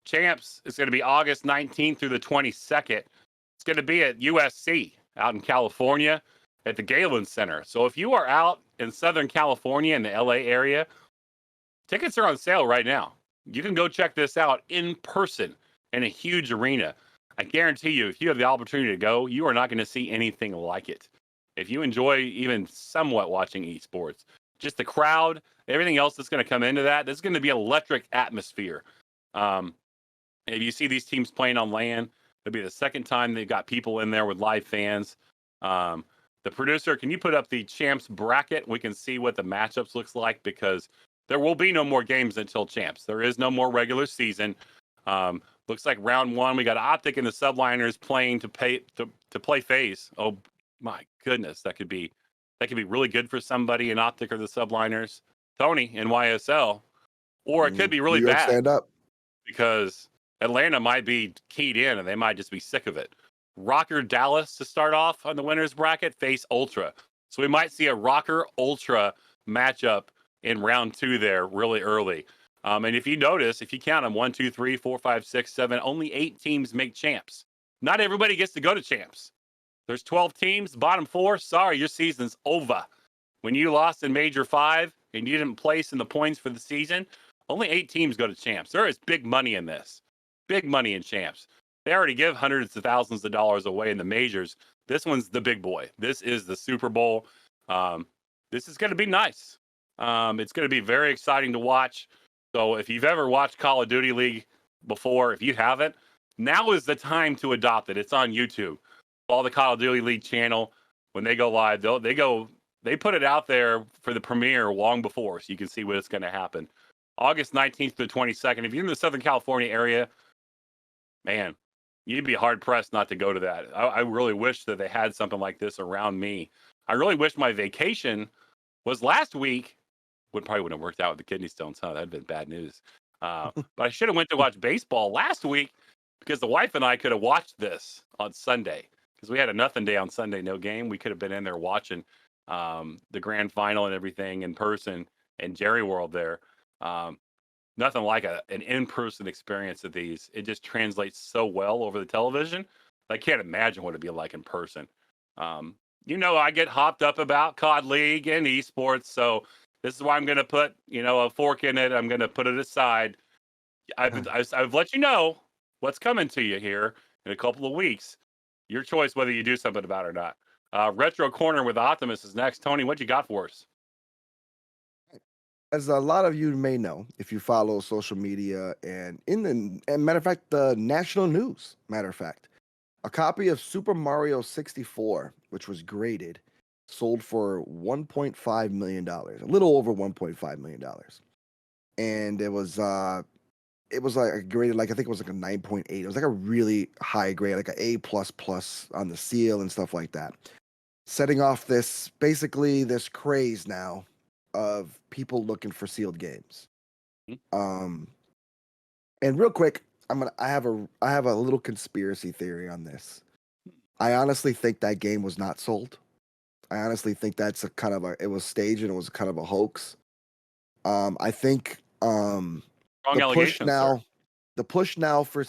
Champs is going to be August 19th through the 22nd. It's going to be at USC out in California at the Galen Center. So if you are out in Southern California in the LA area, tickets are on sale right now. You can go check this out in person in a huge arena. I guarantee you, if you have the opportunity to go, you are not going to see anything like it. If you enjoy even somewhat watching esports, just the crowd, everything else that's going to come into that, there's going to be an electric atmosphere. If you see these teams playing on LAN, it'll be the second time they've got people in there with live fans. The producer, can you put up the Champs bracket? We can see what the matchups looks like, because there will be no more games until Champs. There is no more regular season. Looks like round 1, we got Optic and the Subliners playing to play FaZe. Oh my goodness, that could be really good for somebody in Optic or the Subliners. Tony in YSL, or it could be really bad. Stand up. Because Atlanta might be keyed in and they might just be sick of it. Rocker Dallas to start off on the winners bracket face Ultra. So we might see a Rocker Ultra matchup in round 2 there really early. And if you notice, if you count them 1, 2, 3, 4, 5, 6, 7, only 8 teams make Champs. Not everybody gets to go to Champs. There's 12 teams, bottom 4. Sorry, your season's over. When you lost in Major 5 and you didn't place in the points for the season, only 8 teams go to Champs. There is big money in this. Big money in Champs. They already give hundreds of thousands of dollars away in the majors. This one's the big boy. This is the Super Bowl. This is going to be nice. It's going to be very exciting to watch. So if you've ever watched Call of Duty League before, if you haven't, now is the time to adopt it. It's on YouTube. Follow the Call of Duty League channel. When they go live, they put it out there for the premiere long before, so you can see what's going to happen. August 19th to the 22nd. If you're in the Southern California area, man, you'd be hard pressed not to go to that. I really wish that they had something like this around me. I really wish my vacation was last week. Probably wouldn't have worked out with the kidney stones, huh? That'd been bad news. But I should have went to watch baseball last week, because the wife and I could have watched this on Sunday, because we had a nothing day on Sunday, no game. We could have been in there watching the grand final and everything in person in Jerry World there. Nothing like an in-person experience of these. It just translates so well over the television. I can't imagine what it'd be like in person. I get hopped up about COD League and esports, so this is why I'm going to put, a fork in it. I'm going to put it aside. I've let you know what's coming to you here in a couple of weeks. Your choice whether you do something about it or not. Retro Corner with Optimus is next. Tony, what you got for us? As a lot of you may know, if you follow social media and matter of fact, the national news, a copy of Super Mario 64, which was graded, sold for $1.5 million, a little over $1.5 million. And it was like graded, like, I think it was like a 9.8. It was like a really high grade, like an A++ on the seal and stuff like that. Setting off this craze now of people looking for sealed games. And real quick, I have a little conspiracy theory on this. I honestly think that game was not sold. I honestly think that's it was staged and it was kind of a hoax. I think Strong the allegations, push now for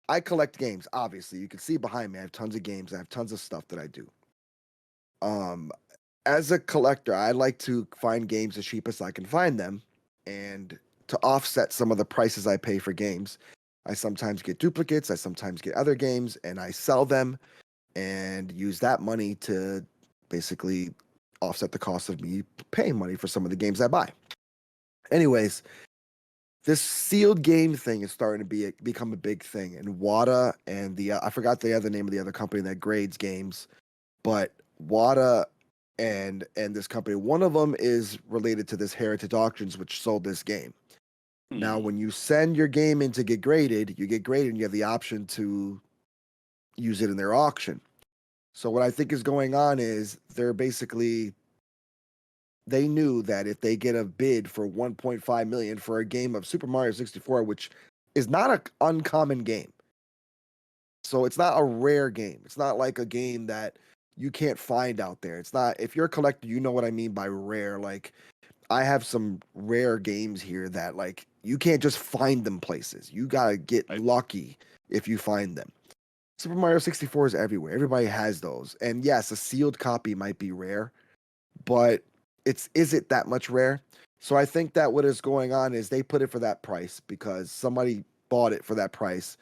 I collect games, obviously. You can see behind me, I have tons of games. I have tons of stuff that I do. As a collector, I like to find games as cheap as I can find them, and to offset some of the prices I pay for games, I sometimes get duplicates, I sometimes get other games, and I sell them and use that money to basically offset the cost of me paying money for some of the games I buy. Anyways, this sealed game thing is starting to become a big thing, and WADA and I forgot the other name of the other company that grades games, but WADA and this company, one of them is related to this Heritage Auctions, which sold this game. Now, when you send your game in to get graded, and you have the option to use it in their auction. So what I think is going on is they knew that if they get a bid for $1.5 million for a game of Super Mario 64, which is not an uncommon game. So it's not a rare game. It's not like a game that you can't find out there. It's not, if you're a collector, you know what I mean by rare. Like, I have some rare games here that like you can't just find them places. You gotta get lucky if you find them. Super Mario 64 is everywhere. Everybody has those. And yes, a sealed copy might be rare, but is it that much rare? So I think that what is going on is they put it for that price because somebody bought it for that price,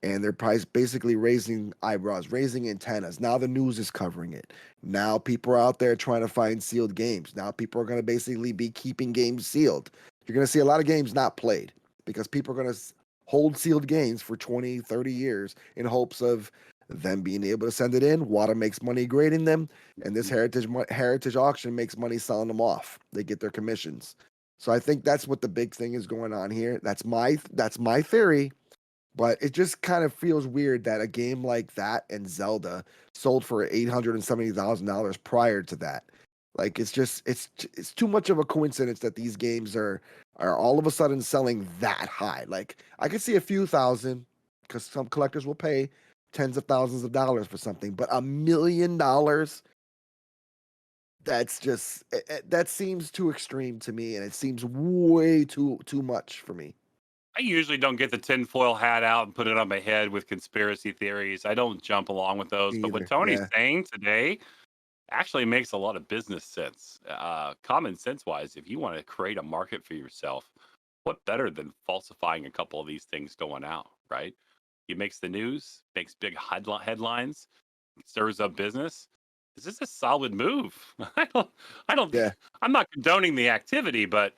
and their price basically raising eyebrows, raising antennas. Now the news is covering it. Now people are out there trying to find sealed games. Now people are going to basically be keeping games sealed. You're going to see a lot of games not played because people are going to hold sealed games for 20, 30 years in hopes of them being able to send it in. Wata makes money grading them, and this heritage auction makes money selling them off. They get their commissions. So I think that's what the big thing is going on here. That's my theory. But it just kind of feels weird that a game like that and Zelda sold for $870,000 prior to that. Like, it's too much of a coincidence that these games are all of a sudden selling that high. Like, I could see a few thousand because some collectors will pay tens of thousands of dollars for something, but $1 million, that's just that seems too extreme to me, and it seems way too much for me. I usually don't get the tinfoil hat out and put it on my head with conspiracy theories. I don't jump along with those. Me But what either. Tony's Yeah. saying today actually makes a lot of business sense. Common sense wise, if you want to create a market for yourself, what better than falsifying a couple of these things going out, right? It makes the news, makes big headlines, stirs up business. This is a solid move. I don't, Yeah. I'm not condoning the activity, but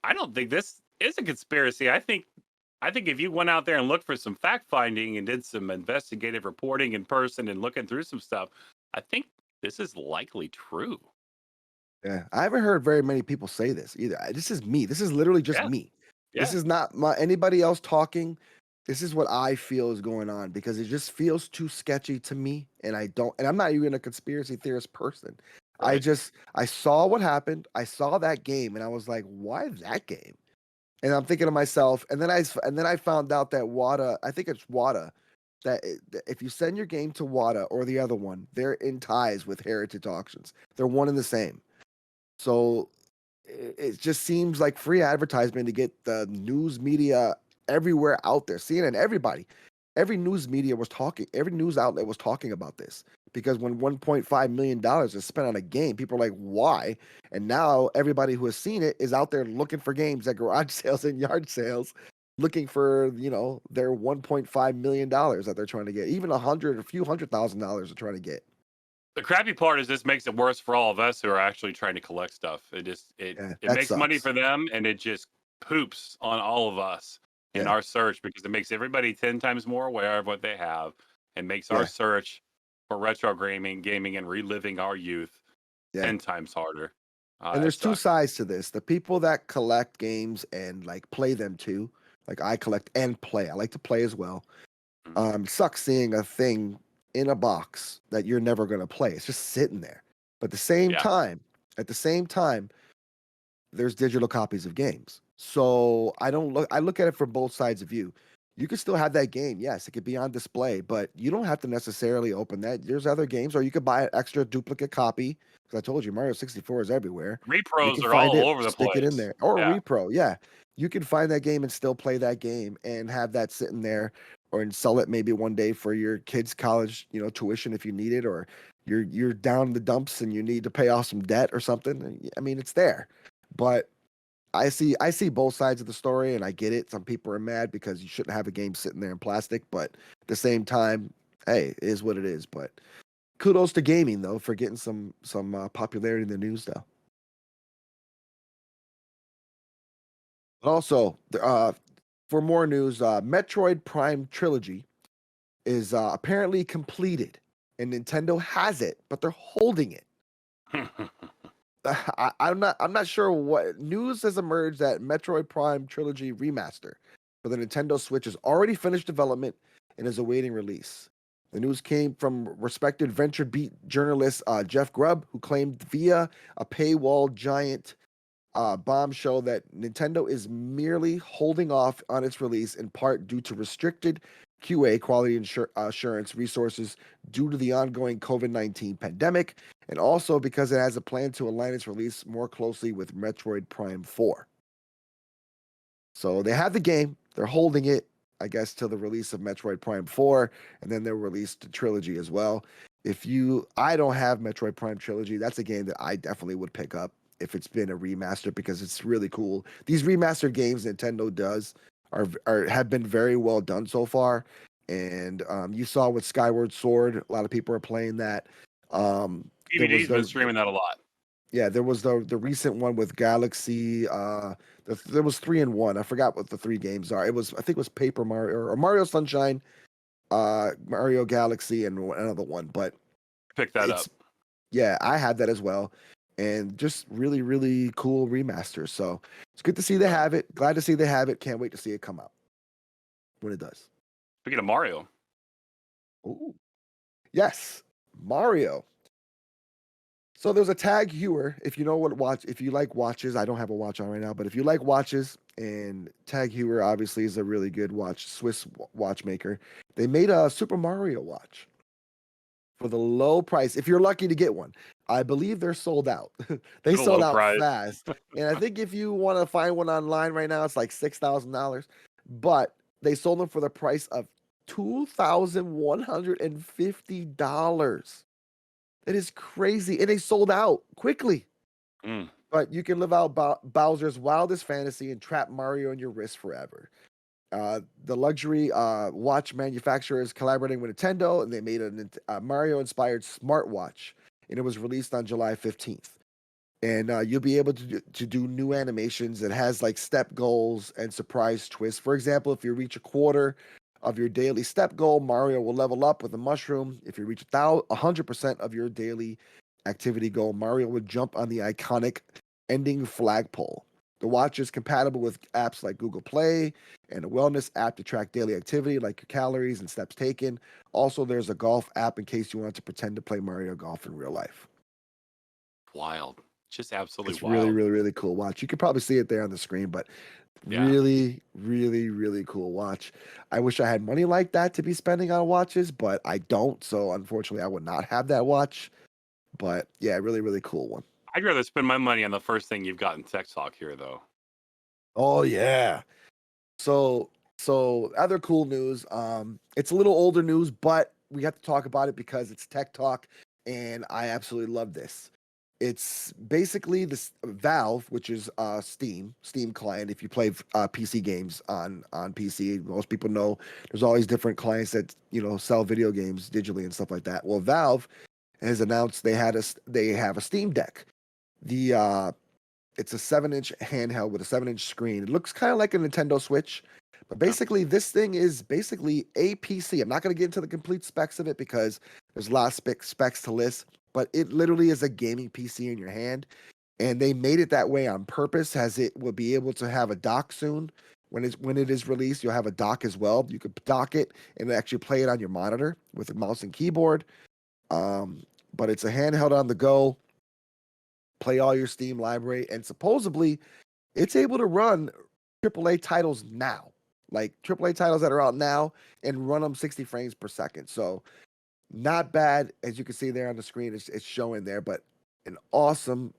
I don't think this is a conspiracy. I think if you went out there and looked for some fact finding and did some investigative reporting in person and looking through some stuff, I think this is likely true. Yeah, I haven't heard very many people say this either. This is me. This is literally just Yeah. me. Yeah. This is not anybody else talking. This is what I feel is going on because it just feels too sketchy to me, and I'm not even a conspiracy theorist person. Right. I saw what happened. I saw that game, and I was like, why that game? And I'm thinking to myself, and then I found out that Wata, I think it's Wata, that if you send your game to Wata or the other one, they're in ties with Heritage Auctions. They're one and the same. So it just seems like free advertisement to get the news media everywhere out there. CNN, everybody, every news media was talking, every news outlet was talking about this because when $1.5 million is spent on a game, people are like, why? And now everybody who has seen it is out there looking for games at garage sales and yard sales, looking for, their $1.5 million that they're trying to get. Even a few $100,000 are trying to get. The crappy part is this makes it worse for all of us who are actually trying to collect stuff. It That makes money sucks. for them, and it just poops on all of us in Yeah. our search because it makes everybody 10 times more aware of what they have and makes our Yeah. search for retro gaming and reliving our youth Yeah. 10 times harder. And It there's two sucks. sides to this. The people that collect games and like play them too. Like I collect and play. I like to play as well. Sucks seeing a thing in a box that you're never gonna play. It's just sitting there. But at the same time, there's digital copies of games. So I look at it from both sides of view. You could still have that game. Yes, it could be on display, but you don't have to necessarily open that. There's other games, or you could buy an extra duplicate copy. Because I told you, Mario 64 is everywhere. You Repros can are find all it, over the stick it in place. there, or Yeah. repro. Yeah, you can find that game and still play that game and have that sitting there, or and sell it maybe one day for your kids' college, tuition if you need it, or you're down in the dumps and you need to pay off some debt or something. I mean, it's there, but I see both sides of the story, and I get it. Some people are mad because you shouldn't have a game sitting there in plastic, but at the same time, hey, it is what it is. But kudos to gaming though for getting some popularity in the news though. But also, for more news, Metroid Prime Trilogy is apparently completed, and Nintendo has it, but they're holding it. I'm not sure what news has emerged that Metroid Prime Trilogy Remaster for the Nintendo Switch is already finished development and is awaiting release. The news came from respected Venture Beat journalist Jeff Grubb, who claimed via a paywall giant bombshell that Nintendo is merely holding off on its release in part due to restricted QA quality assurance resources due to the ongoing COVID-19 pandemic, and also because it has a plan to align its release more closely with Metroid Prime 4. So they have the game, they're holding it, I guess, till the release of Metroid Prime 4, and then they'll release the trilogy as well. I don't have Metroid Prime Trilogy. That's a game that I definitely would pick up if it's been a remaster because it's really cool. These remastered games Nintendo does have been very well done so far. And you saw with Skyward Sword, a lot of people are playing that. PvD's been streaming that a lot. Yeah, there was the recent one with Galaxy. There was 3 in 1. I forgot what the 3 games are. I think it was Paper Mario or Mario Sunshine, Mario Galaxy, and another one. But pick that up. Yeah, I had that as well, and just really, really cool remaster. So it's good to see they have it. Glad to see they have it. Can't wait to see it come out when it does. Speaking of Mario. Ooh. Yes, Mario. So there's a Tag Heuer. If you know if you like watches, I don't have a watch on right now, but if you like watches, and Tag Heuer obviously is a really good Swiss watchmaker. They made a Super Mario watch for the low price. If you're lucky to get one, I believe they're sold out. They sold out fast. And I think if you want to find one online right now, it's like $6,000. But they sold them for the price of $2,150. That is crazy. And they sold out quickly. But you can live out Bowser's wildest fantasy and trap Mario in your wrist forever. The luxury watch manufacturer is collaborating with Nintendo, and they made a Mario-inspired smartwatch, and it was released on July 15th. And you'll be able to do new animations that has like step goals and surprise twists. For example, if you reach a quarter of your daily step goal, Mario will level up with a mushroom. If you reach 100% of your daily activity goal, Mario would jump on the iconic ending flagpole. The watch is compatible with apps like Google Play and a wellness app to track daily activity like your calories and steps taken. Also, there's a golf app in case you want to pretend to play Mario Golf in real life. Wild. Just absolutely it's wild. Really, really, really cool watch. You can probably see it there on the screen, but really, really, really cool watch. I wish I had money like that to be spending on watches, but I don't. So unfortunately, I would not have that watch. But yeah, really, really cool one. I'd rather spend my money on the first thing you've got in Tech Talk here, though. Oh yeah. So other cool news. It's a little older news, but we have to talk about it because it's Tech Talk, and I absolutely love this. It's basically this Valve, which is Steam client. If you play PC games on PC, most people know there's all these different clients that sell video games digitally and stuff like that. Well, Valve has announced they have a Steam Deck. It's a 7-inch handheld with a 7-inch screen. It looks kind of like a Nintendo Switch, but basically this thing is basically a PC. I'm not going to get into the complete specs of it because there's a lot of specs to list, but it literally is a gaming PC in your hand, and they made it that way on purpose, as it will be able to have a dock soon. When it is released, you'll have a dock as well. You could dock it and actually play it on your monitor with a mouse and keyboard. But it's a handheld on the go. Play all your Steam library, and supposedly it's able to run AAA titles now, like AAA titles that are out now, and run them 60 frames per second. So not bad, as you can see there on the screen. It's showing there, but an awesome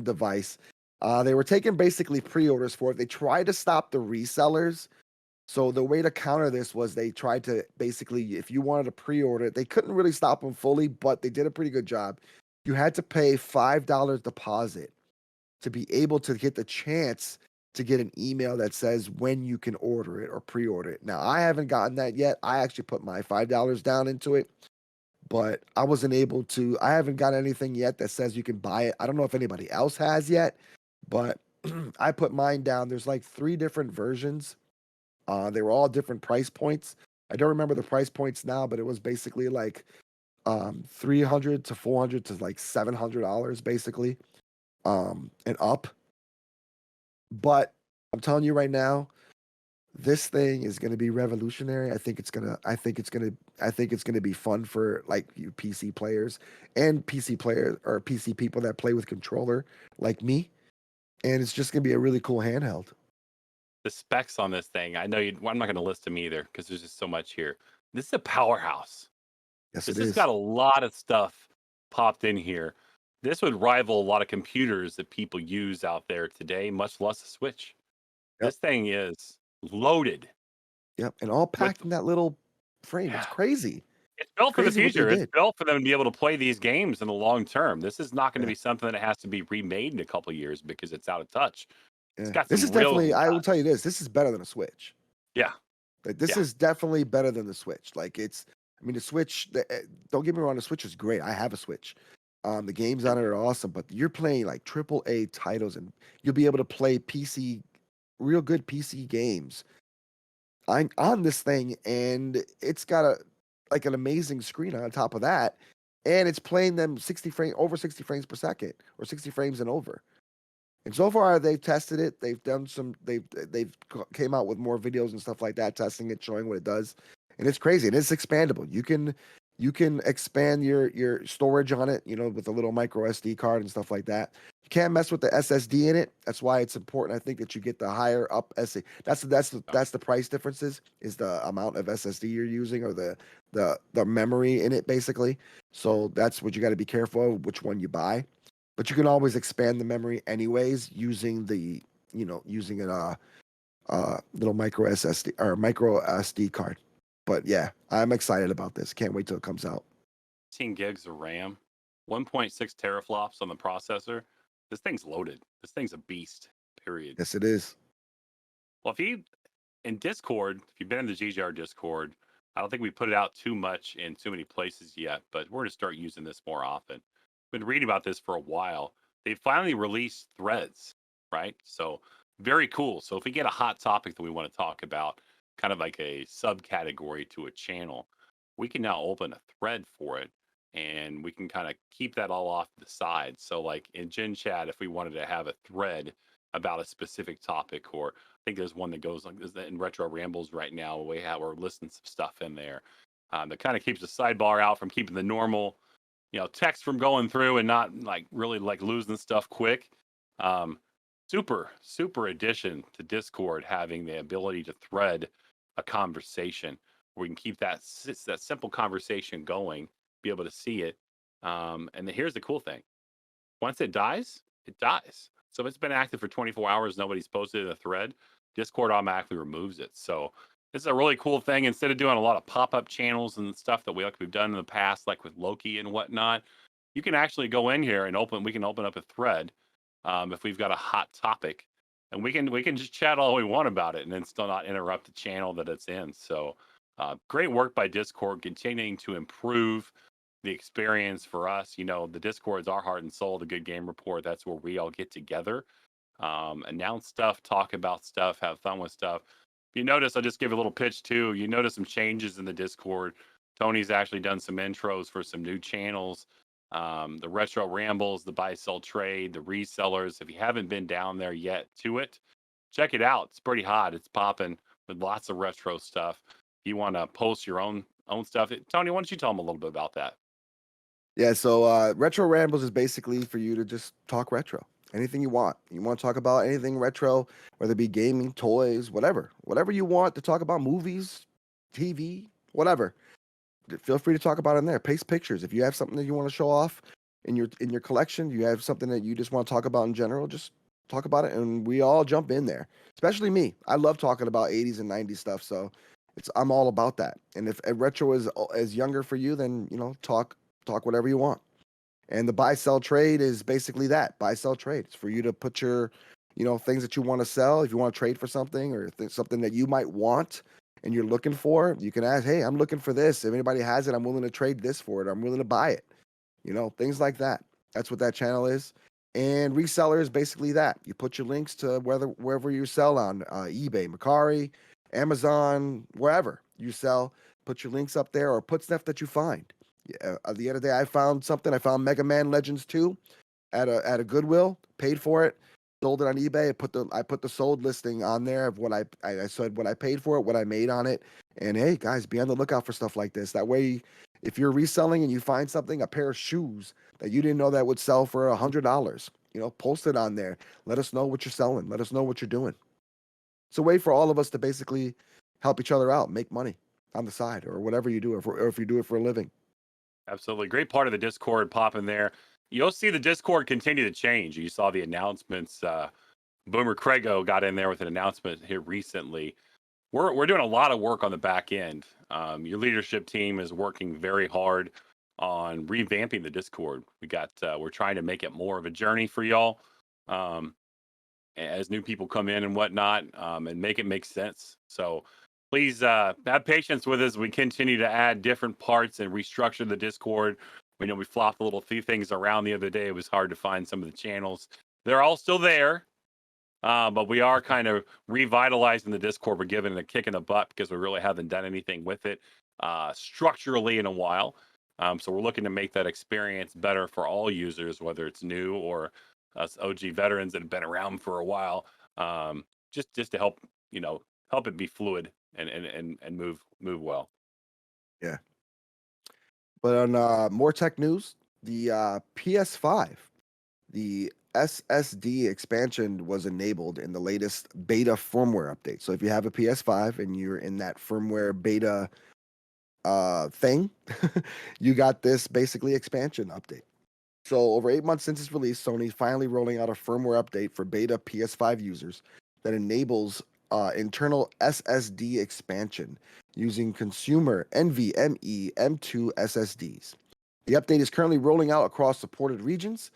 device. They were taking basically pre-orders for it. They tried to stop the resellers. So the way to counter this was they tried to basically, if you wanted to pre-order it, they couldn't really stop them fully, but they did a pretty good job. You had to pay $5 deposit to be able to get the chance to get an email that says when you can order it or pre-order it. Now, I haven't gotten that yet. I actually put my $5 down into it, but I wasn't able to. I haven't got anything yet that says you can buy it. I don't know if anybody else has yet, but I put mine down. There's like 3 different versions. They were all different price points. I don't remember the price points now, but it was basically like $300 to $400 to like $700 basically, and up. But I'm telling you right now, this thing is going to be revolutionary. I think it's going to be fun for like you PC players and PC players or PC people that play with controller like me. And it's just going to be a really cool handheld. the specs on this thing. I know I'm not going to list them either because there's just so much here. This is a powerhouse. Yes, This it has is. got a lot of stuff popped in here. This would rival a lot of computers that people use out there today, much less a Switch. Yep. This thing is loaded. Yep. And all With packed in that little frame. It's yeah. crazy. It's built for the Crazy what they future. It's did. built for them to be able to play these games in the long term. This is not going to Yeah. be something that has to be remade in a couple of years because it's out of touch. It's Yeah. got This some is real definitely, I will touch. tell you this is better than a Switch. Yeah. Like, this Yeah. is definitely better than the Switch. Like, I mean, the Switch, don't get me wrong, the Switch is great. I have a Switch. The games on it are awesome, but you're playing like AAA titles and you'll be able to play real good PC games on this thing, and it's got an amazing screen on top of that, and it's playing them over 60 frames per second or 60 frames and over. And so far, they've tested it. They've done came out with more videos and stuff like that, testing it, showing what it does, and it's crazy. And it's expandable. You can expand your storage on it, with a little micro SD card and stuff like that. You can't mess with the SSD in it. That's why it's important, I think, that you get the higher up SSD. That's the price differences, is the amount of SSD you're using, or the memory in it, basically. So that's what you got to be careful of, which one you buy. But you can always expand the memory anyways using a little micro SSD or micro SD card. But yeah, I'm excited about this. Can't wait till it comes out. 16 gigs of RAM, 1.6 teraflops on the processor. This thing's loaded. This thing's a beast, period. Yes, it is. Well, in Discord, if you've been in the GGR Discord, I don't think we put it out too much in too many places yet, but we're going to start using this more often. Been reading about this for a while. They finally released threads, right? So very cool. So if we get a hot topic that we want to talk about, kind of like a subcategory to a channel, we can now open a thread for it, and we can kind of keep that all off to the side. So like in Gen Chat, if we wanted to have a thread about a specific topic, or I think there's one that goes like this in Retro Rambles right now, we're listing some stuff in there that kind of keeps the sidebar out from keeping the normal text from going through and not like really like losing stuff quick. Super addition to Discord, having the ability to thread a conversation where we can keep that simple conversation going, be able to see it. And here's the cool thing. Once it dies, it dies. So if it's been active for 24 hours, nobody's posted in a thread, Discord automatically removes it. So this is a really cool thing. Instead of doing a lot of pop-up channels and stuff that we've done in the past, like with Loki and whatnot, you can actually go in here and we can open up a thread if we've got a hot topic, and we can just chat all we want about it and then still not interrupt the channel that it's in. So great work by Discord, continuing to improve the experience for us. The Discord's our heart and soul, the Good Game Report. That's where we all get together, announce stuff, talk about stuff, have fun with stuff. If you notice, I'll just give a little pitch too. You notice some changes in the Discord. Tony's actually done some intros for some new channels. The Retro Rambles, the Buy Sell Trade, the Resellers. If you haven't been down there yet to it, check it out. It's pretty hot. It's popping with lots of retro stuff. If you want to post your own stuff, Tony, why don't you tell them a little bit about that? Yeah, so Retro Rambles is basically for you to just talk retro. Anything you want. You want to talk about anything retro, whether it be gaming, toys, whatever you want to talk about, movies, TV, whatever. Feel free to talk about it in there. Paste pictures. If you have something that you want to show off in your collection, you have something that you just want to talk about in general, just talk about it, and we all jump in there. Especially me. I love talking about 80s and 90s stuff, so I'm all about that. And if retro is younger for you, then talk whatever you want. And the buy sell trade is basically that. Buy sell trade. It's for you to put your things that you want to sell. If you want to trade for something, or something that you might want and you're looking for, you can ask, hey, I'm looking for this. If anybody has it, I'm willing to trade this for it. I'm willing to buy it. Things like that. That's what that channel is. And reseller is basically that. You put your links to wherever you sell on, eBay, Mercari, Amazon, wherever you sell, put your links up there, or put stuff that you find. The other day I found something. I found Mega Man Legends 2 at a Goodwill, paid for it, sold it on eBay. I put the sold listing on there of what I said, what I paid for it, what I made on it. And hey, guys, be on the lookout for stuff like this. That way, if you're reselling and you find something, a pair of shoes that you didn't know that would sell for $100, post it on there. Let us know what you're selling. Let us know what you're doing. It's a way for all of us to basically help each other out, make money on the side or whatever you do, or if you do it for a living. Absolutely. Great part of the Discord popping there. You'll see the Discord continue to change. You saw the announcements. Boomer Craigo got in there with an announcement here recently. We're doing a lot of work on the back end. Your leadership team is working very hard on revamping the Discord. We're trying to make it more of a journey for y'all as new people come in and whatnot, and make it make sense. So please have patience with us. We continue to add different parts and restructure the Discord. We know we flopped a little few things around the other day. It was hard to find some of the channels. They're all still there. But we are kind of revitalizing the Discord. We're giving it a kick in the butt because we really haven't done anything with it structurally in a while. So we're looking to make that experience better for all users, whether it's new or us OG veterans that have been around for a while. Just to help it be fluid and move well. Yeah. But on more tech news, the PS5, the SSD expansion was enabled in the latest beta firmware update. So if you have a PS5 and you're in that firmware beta thing, you got this basically expansion update. So over 8 months since its release, Sony's finally rolling out a firmware update for beta PS5 users that enables internal SSD expansion using consumer NVMe M2 SSDs. The update is currently rolling out across supported regions,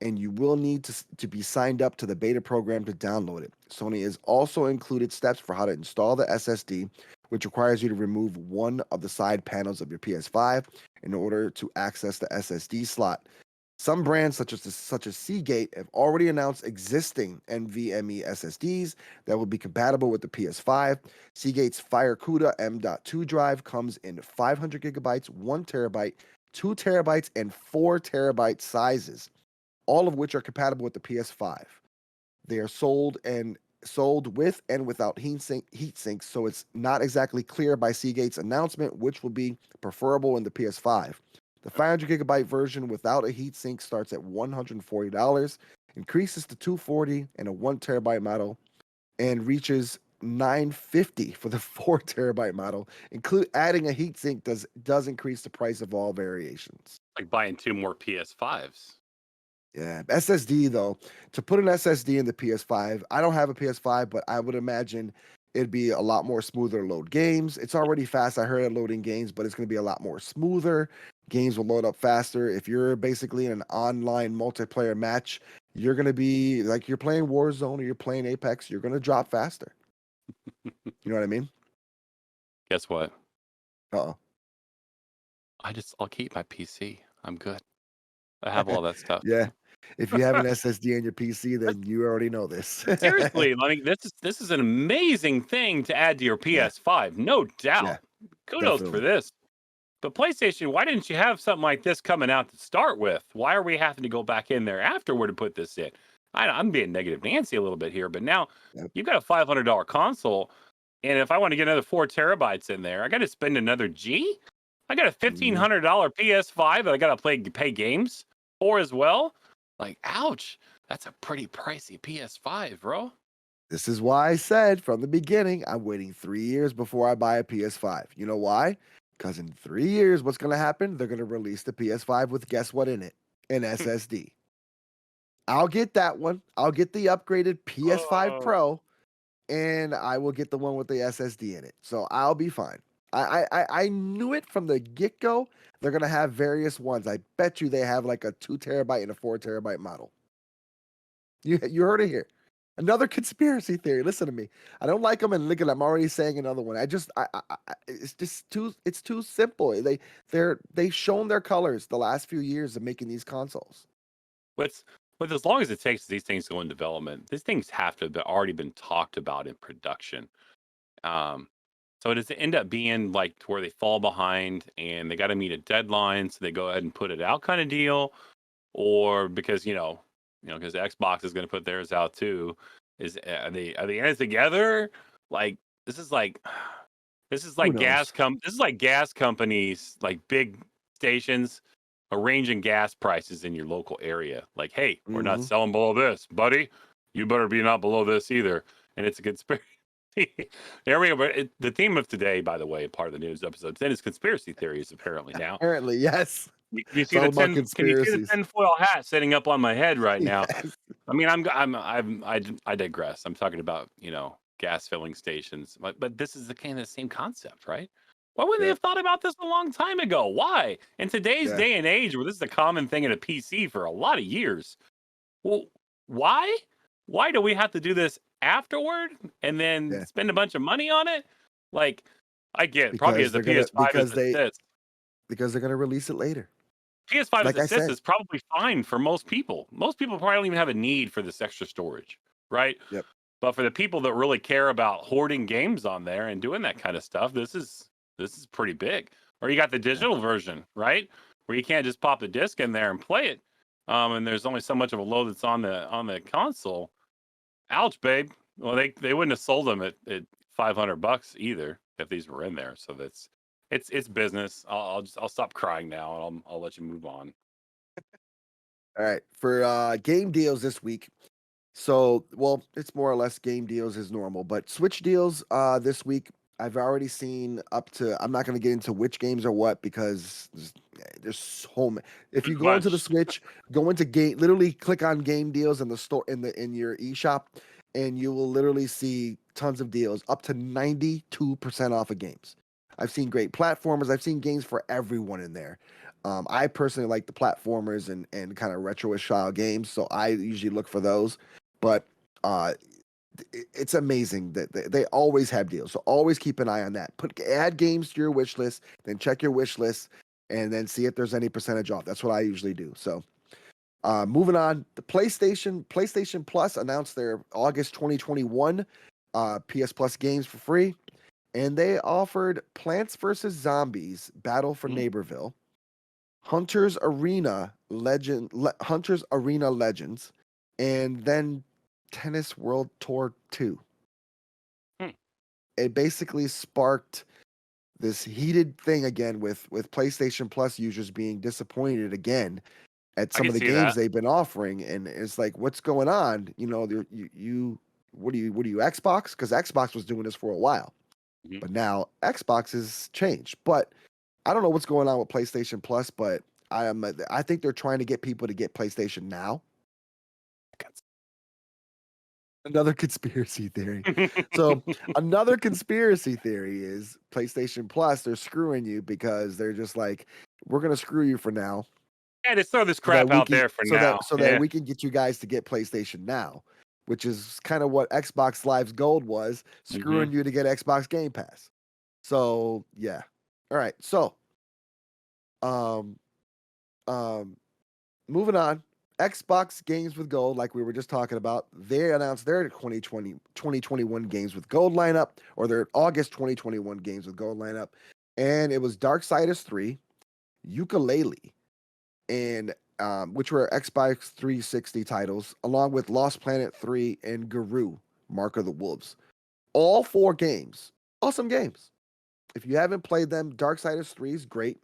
and you will need to be signed up to the beta program to download it. Sony has also included steps for how to install the SSD, which requires you to remove one of the side panels of your PS5 in order to access the SSD slot. Some brands, such as Seagate, have already announced existing NVMe SSDs that will be compatible with the PS5. Seagate's FireCuda M.2 drive comes in 500 gigabytes, 1 terabyte, 2 terabytes, and 4 terabyte sizes, all of which are compatible with the PS5. They are sold with and without heat sinks, so it's not exactly clear by Seagate's announcement which will be preferable in the PS5. The 500 gigabyte version without a heatsink starts at $140, increases to $240 and a 1 terabyte model, and reaches $950 for the 4 terabyte model. Adding a heatsink does increase the price of all variations. Like buying 2 more PS5s. Yeah, SSD though, to put an SSD in the PS5, I don't have a PS5, but I would imagine it'd be a lot more smoother to load games. It's already fast, I heard, at loading games, but it's going to be a lot more smoother. Games will load up faster. If you're basically in an online multiplayer match, you're going to be like you're playing Warzone or you're playing Apex, you're going to drop faster. You know what I mean? Guess what? Uh-oh. I'll keep my PC. I'm good. I have all that stuff. Yeah. If you have an SSD on your PC, then you already know this. Seriously, like this is an amazing thing to add to your PS5, no doubt. Yeah, Kudos definitely. for this. But PlayStation, why didn't you have something like this coming out to start with? Why are we having to go back in there afterward to put this in? I'm being negative Nancy a little bit here, but now you've got a $500 console, and if I want to get another 4 terabytes in there, I got to spend another G? I got a $1,500 PS5 that I got to pay games for as well? Like, ouch. That's a pretty pricey PS5, bro. This is why I said from the beginning, I'm waiting 3 years before I buy a PS5. You know why? Because in 3 years, what's going to happen? They're going to release the PS5 with guess what in it? An SSD. I'll get that one. I'll get the upgraded PS5 Pro, and I will get the one with the SSD in it. So I'll be fine. I knew it from the get-go. They're going to have various ones. I bet you they have like a 2 terabyte and a 4 terabyte model. You heard it here. Another conspiracy theory. Listen to me. I don't like them, and look at, I'm already saying another one. It's just too simple. They've shown their colors the last few years of making these consoles. With as long as it takes these things to go in development, these things have to have already been talked about in production. So does it end up being like to where they fall behind and they got to meet a deadline, so they go ahead and put it out kind of deal, or because because Xbox is going to put theirs out too? Are they in it together? Like this is like gas companies, like big stations arranging gas prices in your local area. Like, hey, we're not selling below this, buddy. You better be not below this either. And it's a conspiracy. There we go. But the theme of today, by the way, part of the news episode 10 is conspiracy theories. Apparently now, Apparently, yes. you It's see all the about 10? Can you see the conspiracies. tinfoil hat sitting up on my head right now? Yes. I mean, I digress. I'm talking about gas filling stations, but this is the kind of the same concept, right? Why wouldn't they Yeah. have thought about this a long time ago? Why? In today's Yeah. day and age, where this is a common thing in a PC for a lot of years, well, why? Why do we have to do this afterward and then Yeah. spend a bunch of money on it? Like, I get it, probably Because as the they're gonna PS5 as it sits. because they're gonna release it later. PS5 as Like it I sits said. is probably fine for most people. Most people probably don't even have a need for this extra storage, right? Yep. But for the people that really care about hoarding games on there and doing that kind of stuff, this is pretty big. Or you got the digital version, right? Where you can't just pop the disc in there and play it. And there's only so much of a load that's on the console. Ouch, babe. Well, they wouldn't have sold them at $500 either if these were in there. So it's business. I'll stop crying now and I'll let you move on. All right. For game deals this week. So, well, it's more or less game deals as normal, but Switch deals this week, I've already seen up to, I'm not going to get into which games are what because there's so many. If you go into the Bunch. Switch, go into game, literally click on game deals in the store in your eShop, and you will literally see tons of deals up to 92% off of games. I've seen great platformers. I've seen games for everyone in there. I personally like the platformers and kind of retro-ish style games, so I usually look for those. But it's amazing that they always have deals. So always keep an eye on that. Add games to your wish list, then check your wish list, and then see if there's any percentage off. That's what I usually do. So moving on, the PlayStation Plus announced their August 2021 PS Plus games for free, and they offered Plants vs. Zombies: Battle for Neighborville, Hunter's Arena Legends, and then Tennis World Tour 2. It basically sparked this heated thing again with PlayStation Plus users being disappointed again at some of the games they've been offering, and it's like, what's going on? What are you Xbox? Because Xbox was doing this for a while, but now Xbox has changed. But I don't know what's going on with PlayStation Plus, but I think they're trying to get people to get PlayStation Now. Another conspiracy theory. So another conspiracy theory is PlayStation Plus, they're screwing you because they're just like, we're going to screw you for now. Yeah, just throw this crap out there for now. That we can get you guys to get PlayStation Now, which is kind of what Xbox Live's Gold was, screwing you to get Xbox Game Pass. So, yeah. All right. So, moving on. Xbox Games with Gold, like we were just talking about, they announced their 2021 Games with Gold lineup, or their August 2021 Games with Gold lineup, and it was Darksiders 3, Yooka-Laylee, and which were Xbox 360 titles, along with Lost Planet 3 and Garou, Mark of the Wolves. All 4 games, awesome games. If you haven't played them, Darksiders 3 is great.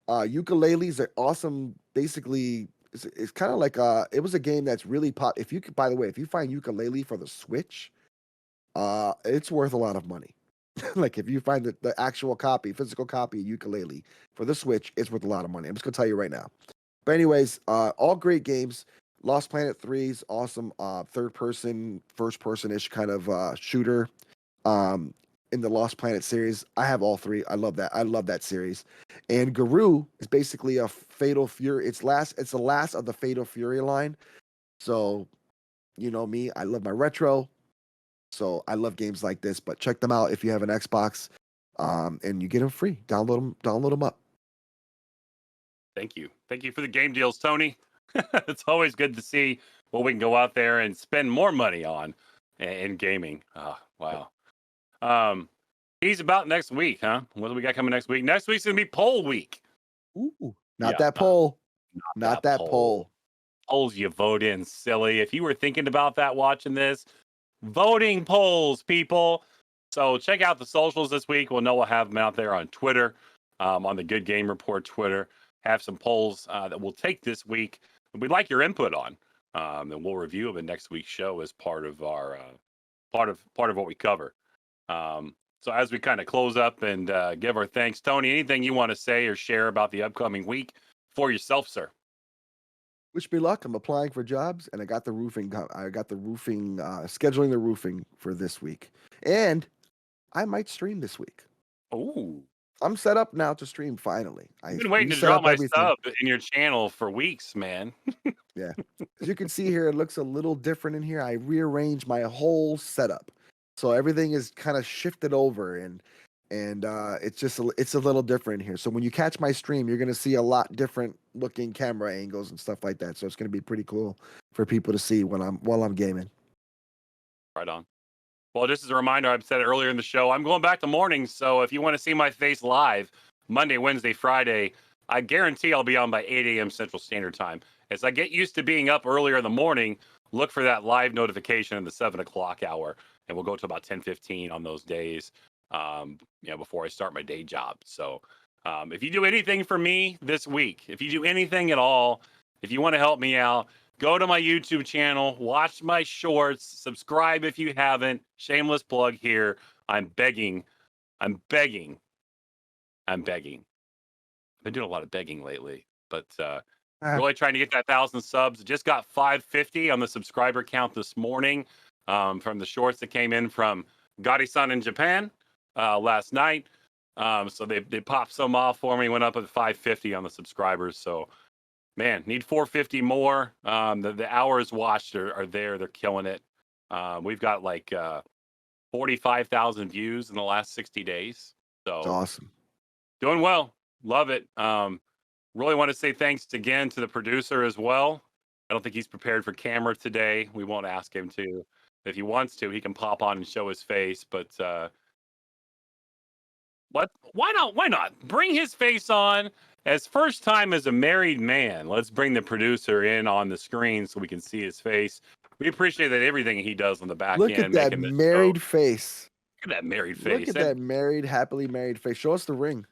Yooka-Laylee is an awesome, basically. It's kind of like it was a game that's really pop. If you could, by the way, if you find Yooka-Laylee for the Switch, it's worth a lot of money. Like if you find the actual physical copy of Yooka-Laylee for the Switch, it's worth a lot of money. I'm just gonna tell you right now. But anyways, all great games. Lost Planet 3 is awesome. Third person, first person ish kind of shooter. In the Lost Planet series, I have all 3. I love that. I love that series. And Garou is basically a Fatal Fury. It's the last of the Fatal Fury line. So, you know me, I love my retro. So I love games like this. But check them out if you have an Xbox, and you get them free. Download them up. Thank you for the game deals, Tony. It's always good to see what we can go out there and spend more money on in gaming. Oh, wow. He's about next week, huh? What do we got coming next week? Next week's gonna be poll week. Ooh, not that poll. Not that poll. Polls you vote in, silly. If you were thinking about that watching this, voting polls, people. So check out the socials this week. We'll have them out there on Twitter, on the Good Game Report Twitter. Have some polls that we'll take this week. We'd like your input on, and we'll review them in next week's show as part of our part of what we cover. So as we kind of close up and give our thanks, Tony, anything you want to say or share about the upcoming week for yourself, sir? Wish me luck. I'm applying for jobs, and I got the roofing. Scheduling the roofing for this week, and I might stream this week. Oh, I'm set up now to stream finally. I've been waiting to reset drop up my everything. sub in your channel for weeks, man. Yeah, as you can see here, it looks a little different in here. I rearranged my whole setup, so everything is kind of shifted over, and it's a little different here. So when you catch my stream, you're gonna see a lot different looking camera angles and stuff like that. So it's gonna be pretty cool for people to see while I'm gaming. Right on. Well, just as a reminder, I've said it earlier in the show, I'm going back to mornings. So if you want to see my face live Monday, Wednesday, Friday, I guarantee I'll be on by 8 a.m. Central Standard Time. As I get used to being up earlier in the morning, look for that live notification in the 7 o'clock hour. And we'll go to about 10:15 on those days, before I start my day job. So if you do anything for me this week, if you do anything at all, if you want to help me out, go to my YouTube channel, watch my shorts, subscribe if you haven't. Shameless plug here. I'm begging. I've been doing a lot of begging lately, but really trying to get that 1,000 subs. Just got 550 on the subscriber count this morning from the shorts that came in from Gotti-san in Japan last night. So they popped some off for me, went up at 550 on the subscribers. So man, need 450 more. The hours watched are there. They're killing it. We've got like 45,000 views in the last 60 days. So It's awesome. doing well. Love it. Really want to say thanks again to the producer as well. I don't think he's prepared for camera today. We won't ask him to. If he wants to, he can pop on and show his face. But why not? Why not? Bring his face on. As first time as a married man, let's bring the producer in on the screen so we can see his face. We appreciate that everything he does on the back Look end. at that making this married show. face. Look at that married face. Look at that married, happily married face. Show us the ring.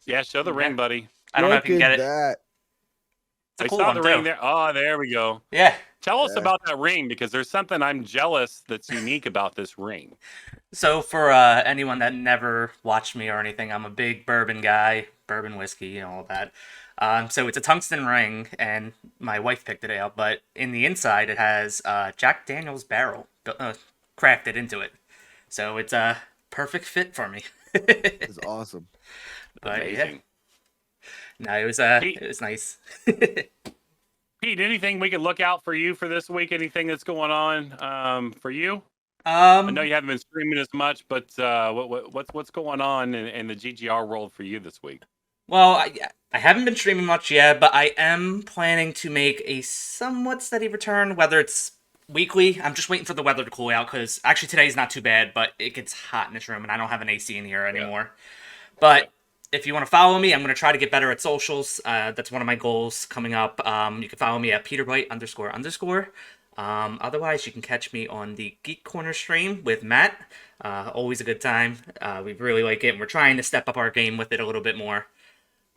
Yeah, show the ring, buddy. I don't know Look if you can at get it. that. It's a I cool saw one the too. ring there. Oh, there we go. Yeah. Tell us Yeah. about that ring, because there's something I'm jealous that's unique about this ring. So for anyone that never watched me or anything, I'm a big bourbon guy, bourbon whiskey and all that. So it's a tungsten ring, and my wife picked it out. But in the inside, it has Jack Daniel's barrel crafted into it. So it's a perfect fit for me. It's awesome. But Amazing. yeah. No, it was nice. Pete, anything we can look out for you for this week? Anything that's going on for you? Um, I know you haven't been streaming as much, but what's going on in the GGR world for you this week? Well, I haven't been streaming much yet, but I am planning to make a somewhat steady return, whether it's weekly. I'm just waiting for the weather to cool out, because actually today's not too bad, but it gets hot in this room, and I don't have an AC in here anymore. But if you want to follow me, I'm going to try to get better at socials. That's one of my goals coming up. You can follow me at peterbright__. Otherwise, you can catch me on the Geek Corner stream with Matt. Always a good time. We really like it, and we're trying to step up our game with it a little bit more.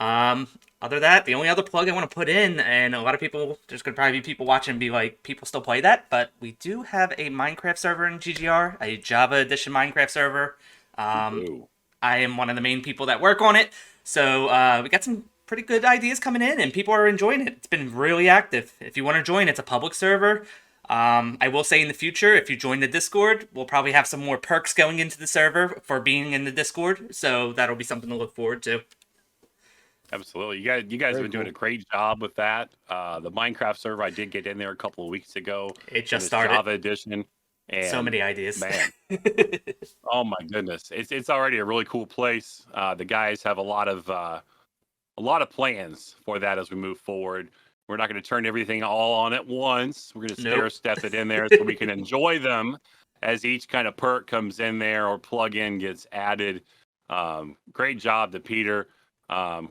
Other than that, the only other plug I want to put in, and a lot of people, there's going to probably be people watching and be like, people still play that, but we do have a Minecraft server in GGR, a Java edition Minecraft server. Ooh. I am one of the main people that work on it, so we got some pretty good ideas coming in, and people are enjoying it. It's been really active. If you want to join, it's a public server. I will say in the future, if you join the Discord, we'll probably have some more perks going into the server for being in the Discord, so that'll be something to look forward to. Absolutely. You guys have Very been doing cool. a great job with that. The Minecraft server, I did get in there a couple of weeks ago. It for just this started. Java edition. And So many ideas. Man. Oh my goodness. It's already a really cool place. The guys have a lot of plans for that as we move forward. We're not going to turn everything all on at once. We're going to Nope. step it in there so we can enjoy them as each kind of perk comes in there or plug-in gets added. Great job to Peter.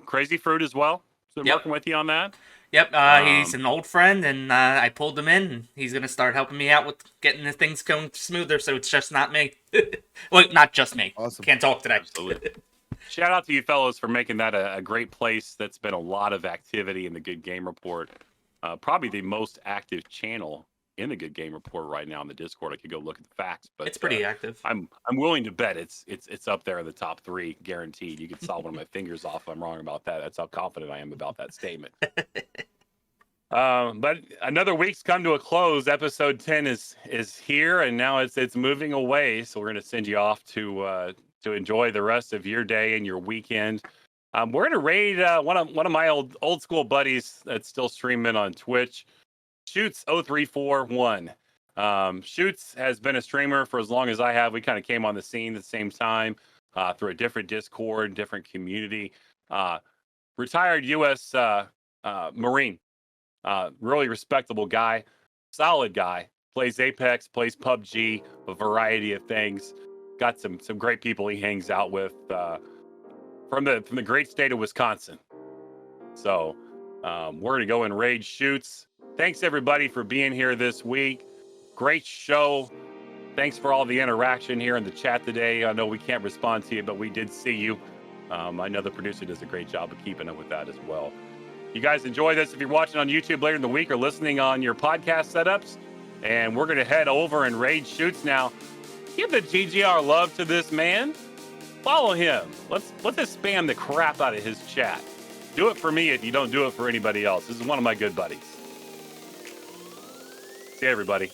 Crazy Fruit as well. Been Yep. working with you on that. Yep, he's an old friend, and I pulled him in, and he's going to start helping me out with getting the things going smoother, so it's just not me. Well, not just me. Awesome. Can't talk today. Absolutely. Shout out to you fellows for making that a great place. That's been a lot of activity in the Good Game Report. Probably the most active channel in the Good Game Report right now in the Discord. I could go look at the facts, but It's pretty active. I'm willing to bet it's up there in the top 3, guaranteed. You could saw one of my fingers off if I'm wrong about that. That's how confident I am about that statement. But another week's come to a close. Episode 10 is here, and now it's moving away. So we're gonna send you off to enjoy the rest of your day and your weekend. We're gonna raid one of my old school buddies that's still streaming on Twitch, Shoots 0341. Shoots has been a streamer for as long as I have. We kind of came on the scene at the same time through a different Discord, different community. Retired U.S. Marine. Really respectable guy, solid guy, plays Apex, plays PUBG, a variety of things. Got some great people he hangs out with from the great state of Wisconsin. So we're gonna go and raid Shoots. Thanks everybody for being here this week. Great show. Thanks for all the interaction here in the chat today. I know we can't respond to you, but we did see you. I know the producer does a great job of keeping up with that as well. You guys enjoy this if you're watching on YouTube later in the week or listening on your podcast setups. And we're going to head over and raid Shoots now. Give the GGR love to this man. Follow him. Let's just spam the crap out of his chat. Do it for me if you don't do it for anybody else. This is one of my good buddies. See you, everybody.